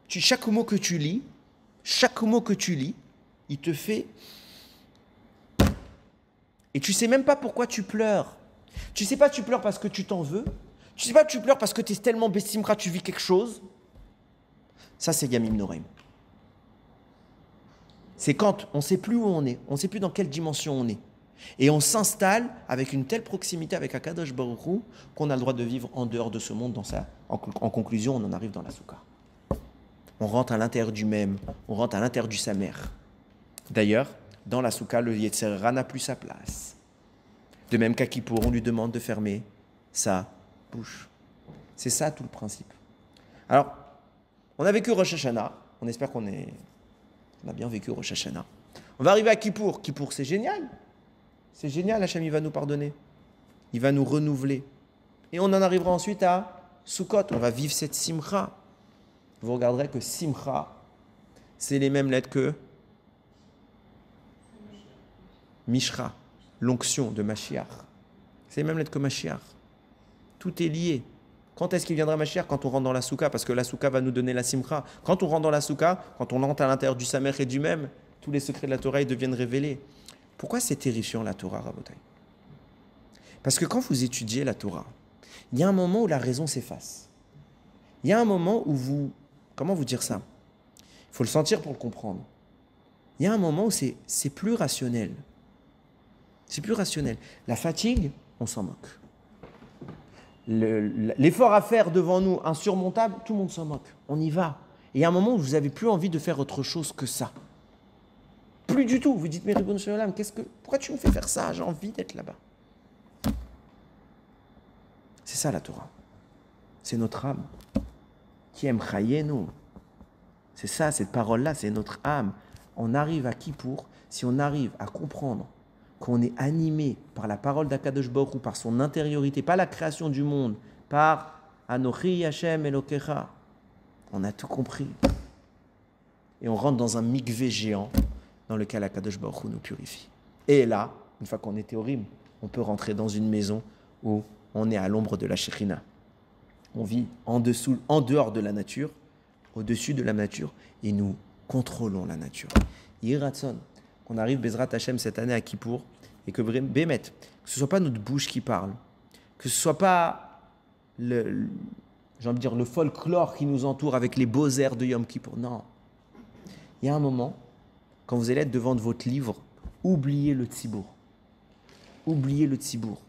A: Chaque mot que tu lis, il te fait... Et tu ne sais même pas pourquoi tu pleures. Tu ne sais pas tu pleures parce que tu t'en veux. Tu ne sais pas tu pleures parce que tu es tellement bessimra, tu vis quelque chose. Ça, c'est Yamim Noraim. C'est quand on ne sait plus où on est, on ne sait plus dans quelle dimension on est. Et on s'installe avec une telle proximité avec Akadosh Baruch Hu qu'on a le droit de vivre en dehors de ce monde. En conclusion, on en arrive dans la soukha. On rentre à l'intérieur du même, on rentre à l'intérieur du Samer. D'ailleurs, dans la soukha, le Yetzer Hara n'a plus sa place. De même qu'à Kippour, on lui demande de fermer sa bouche. C'est ça tout le principe. Alors, on a vécu Rosh Hashanah, on espère qu'on a bien vécu Rosh Hashanah. On va arriver à Kippour. Kippour, c'est génial. C'est génial, Hachem, il va nous pardonner. Il va nous renouveler. Et on en arrivera ensuite à Sukkot. On va vivre cette simcha. Vous regarderez que simcha, c'est les mêmes lettres que Mishra, l'onction de Mashiach. C'est les mêmes lettres que Mashiach. Tout est lié. Quand est-ce qu'il viendra Mashiach? Quand on rentre dans la soukha, parce que la soukha va nous donner la simcha. Quand on rentre dans la soukha, quand on entre à l'intérieur du Samer et du même, tous les secrets de la Torah deviennent révélés. Pourquoi c'est terrifiant la Torah, Rabotai? Parce que quand vous étudiez la Torah, il y a un moment où la raison s'efface. Il y a un moment où comment vous dire ça? Il faut le sentir pour le comprendre. Il y a un moment où c'est plus rationnel. C'est plus rationnel. La fatigue, on s'en moque. L'effort à faire devant nous, insurmontable, tout le monde s'en moque. On y va. Et il y a un moment où vous n'avez plus envie de faire autre chose que ça. Plus du tout. Vous dites, mais Ribono Shel Olam, pourquoi tu me fais faire ça? J'ai envie d'être là-bas. C'est ça la Torah. C'est notre âme. Qui aime Chayenu. C'est ça, cette parole-là, c'est notre âme. On arrive à Kippour, si on arrive à comprendre qu'on est animé par la parole d'Akadosh Baruch Hu, par son intériorité, pas la création du monde, par Anochi Hashem Elokecha, on a tout compris. Et on rentre dans un mikvé géant dans lequel Akadosh Baruch Hu nous purifie. Et là, une fois qu'on est théorim, on peut rentrer dans une maison où on est à l'ombre de la Shekhinah. On vit en dehors de la nature, au-dessus de la nature, et nous contrôlons la nature. Yiratson, qu'on arrive Bezrat Hashem cette année à Kippour, et que Bémet, que ce ne soit pas notre bouche qui parle, que ce ne soit pas le folklore qui nous entoure avec les beaux airs de Yom Kippour. Non. Il y a un moment, quand vous allez être devant votre livre, oubliez le tzibour. Oubliez le tzibour.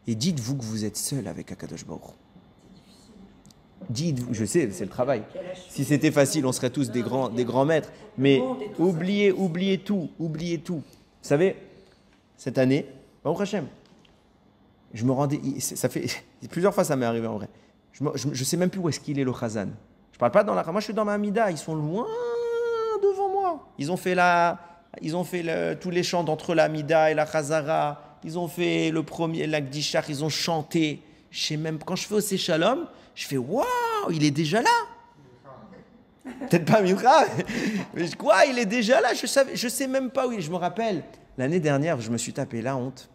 A: Et dites-vous que vous êtes seul avec Akadosh Baruch Hu. Dites-vous, je sais, c'est le travail. Si c'était facile, on serait tous des grands maîtres. Mais oubliez tout. Vous savez, cette année, Baruch Hashem, je me rendais, ça fait plusieurs fois ça m'est arrivé en vrai. Je sais même plus où est-ce qu'il est le Chazan. Je parle pas dans la, moi je suis dans ma Hamida, ils sont loin devant moi. Ils ont fait tous les chants d'entre la Hamida et la Chazara. Ils ont fait le premier l'Akdishar, ils ont chanté. Je sais même, quand je fais au Shalom, je fais waouh, il est déjà là. Peut-être pas Mincha, mais quoi, il est déjà là. Je sais même pas où il est. Je me rappelle, l'année dernière, je me suis tapé la honte.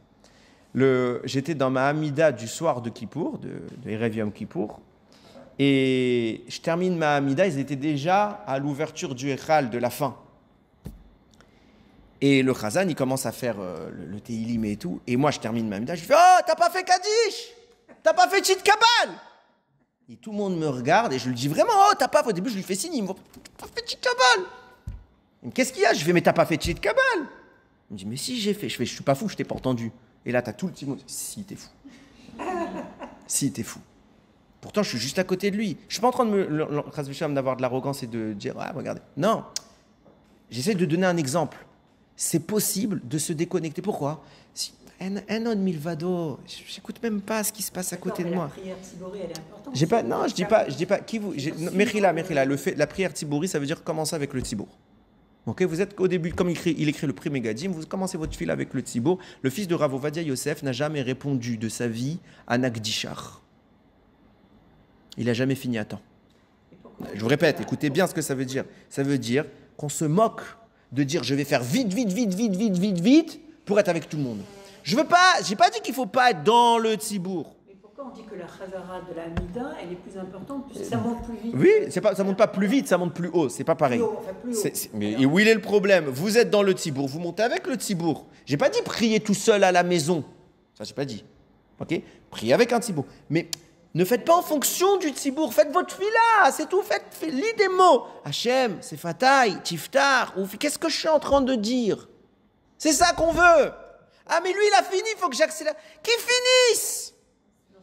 A: J'étais dans ma Hamida du soir de Kippour, de Erev Yom Kippour, et je termine ma Hamida, ils étaient déjà à l'ouverture du Echal de la fin. Et le Chazan, il commence à faire le Teilim et tout. Et moi, je termine ma mida. Je fais, oh, t'as pas fait Kaddish, t'as pas fait Chit Kabal. Et tout le monde me regarde et je lui dis vraiment, oh, t'as pas. Au début, je lui fais signe. Il me dit, t'as pas fait Chit Kabal. Il me dit, qu'est-ce qu'il y a? Je fais, mais t'as pas fait Chit Kabal. Il me dit, mais si, j'ai fait. Je fais, je suis pas fou, je t'ai pas entendu. Et là, t'as tout le petit monde. Si, t'es fou. Si, t'es fou. Pourtant, je suis juste à côté de lui. Je suis pas en train de d'avoir de l'arrogance et de dire, ah, regardez. Non. J'essaie de donner un exemple. C'est possible de se déconnecter. Pourquoi? Si, un homme milvado, j'écoute même pas ce qui se passe à côté de moi.
D: La prière Tzibouri, elle est importante.
A: Je dis pas. Qui vous? Mechila. La prière Tzibouri, ça veut dire commencer avec le Tzibour. Ok, vous êtes au début, comme il écrit le Pri Megadim, vous commencez votre fil avec le Tzibour. Le fils de Rav Ovadia Yosef n'a jamais répondu de sa vie à Nagdishar. Il n'a jamais fini à temps. Je vous répète, écoutez bien ce que ça veut dire. Ça veut dire qu'on se moque de dire je vais faire vite pour être avec tout le monde. J'ai pas dit qu'il faut pas être dans le Tzibour.
D: Mais pourquoi on dit que la Chazara de la Mida, elle est plus importante puisque ça monte plus vite?
A: Oui, ça monte pas plus vite, ça monte plus haut, c'est pas pareil.
D: Plus haut.
A: Mais et où il est le problème? Vous êtes dans le Tzibour, vous montez avec le Tzibour. J'ai pas dit prier tout seul à la maison. Ça, j'ai pas dit. Ok? Priez avec un Tzibour. Mais ne faites pas en fonction du Tzibour, faites votre fila, c'est tout, lis des mots. Hachem, c'est Fataï, Tiftar, ou qu'est-ce que je suis en train de dire? C'est ça qu'on veut. Ah, mais lui, il a fini, il faut que j'accélère. Qu'il finisse!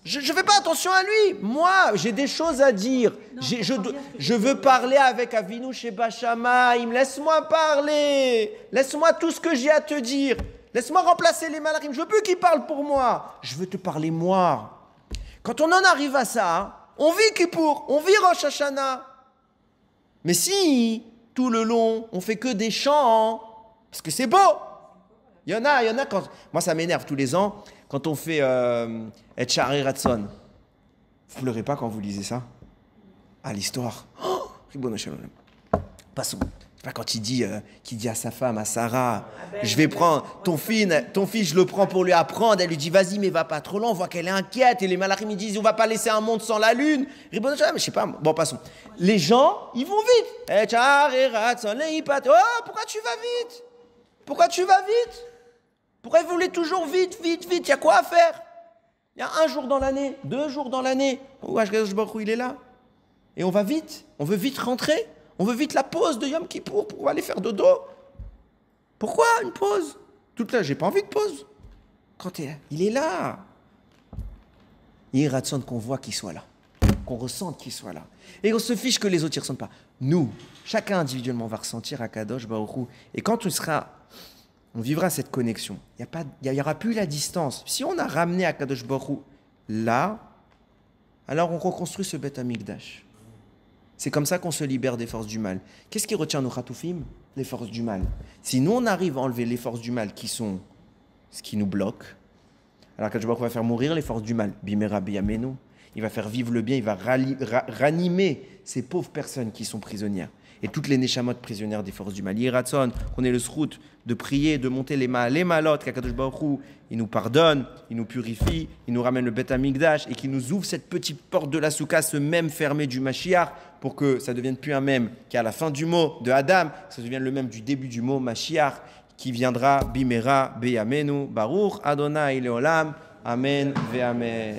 A: Je fais pas attention à lui. Moi, j'ai des choses à dire. Je veux parler avec Avinu Sheba Shamayim. Laisse-moi parler. Laisse-moi tout ce que j'ai à te dire. Laisse-moi remplacer les malachim. Je veux plus qu'il parle pour moi. Je veux te parler moi. Quand on en arrive à ça, on vit Kippour, on vit Rosh Hashanah. Mais si, tout le long, on fait que des chants, parce que c'est beau. Il y en a quand... Moi, ça m'énerve tous les ans, quand on fait Et Shari Ratson. Vous pleurez pas quand vous lisez ça? Ah, l'histoire. Oh, Ribono Shalom. Passons. C'est pas quand il dit à sa femme, à Sarah, je vais prendre ton fils, je le prends pour lui apprendre. Elle lui dit, vas-y, mais va pas trop loin. On voit qu'elle est inquiète. Et les malachim, ils disent, on va pas laisser un monde sans la lune. Ribono Shalom, je sais pas. Bon, passons. Les gens, ils vont vite. Eh, oh, pourquoi tu vas vite? Pourquoi tu vas vite? Pourquoi vous voulez toujours vite? Il y a quoi à faire? Il y a 1 jour dans l'année, 2 jours dans l'année. Où il est là. Et on va vite. On veut vite rentrer. On veut vite la pause de Yom Kippour pour aller faire dodo. Pourquoi une pause? Toute là, j'ai pas envie de pause. Quand il est là. Il y a ratson qu'on voit qu'il soit là. Qu'on ressente qu'il soit là. Et on se fiche que les autres ne ressentent pas. Nous, chacun individuellement va ressentir Akadosh Baruch Hu. Et quand on vivra cette connexion. Il n'y aura plus la distance. Si on a ramené Akadosh Baruch Hu là, alors on reconstruit ce Beth Amikdash. C'est comme ça qu'on se libère des forces du mal. Qu'est-ce qui retient nos Khatoufim? Les forces du mal. Si nous, on arrive à enlever les forces du mal qui sont ce qui nous bloque, alors Akadosh Baruch Hu va faire mourir les forces du mal. Bimera biyamenu. Il va faire vivre le bien, il va ranimer ces pauvres personnes qui sont prisonnières. Et toutes les neshamot prisonnières des forces du mal. Yiratson, qu'on ait le srout de prier, de monter les malotes, qu'Akadosh Baruch Hu, il nous pardonne, il nous purifie, il nous ramène le Beth Amikdash et qu'il nous ouvre cette petite porte de la Souka, ce même fermé du Mashiach, pour que ça ne devienne plus un même qui à la fin du mot de Adam, que ça devienne le même du début du mot Mashiach, qui viendra Bimera Beyamenu, Baruch Adonai Leolam, Amen ve Amen.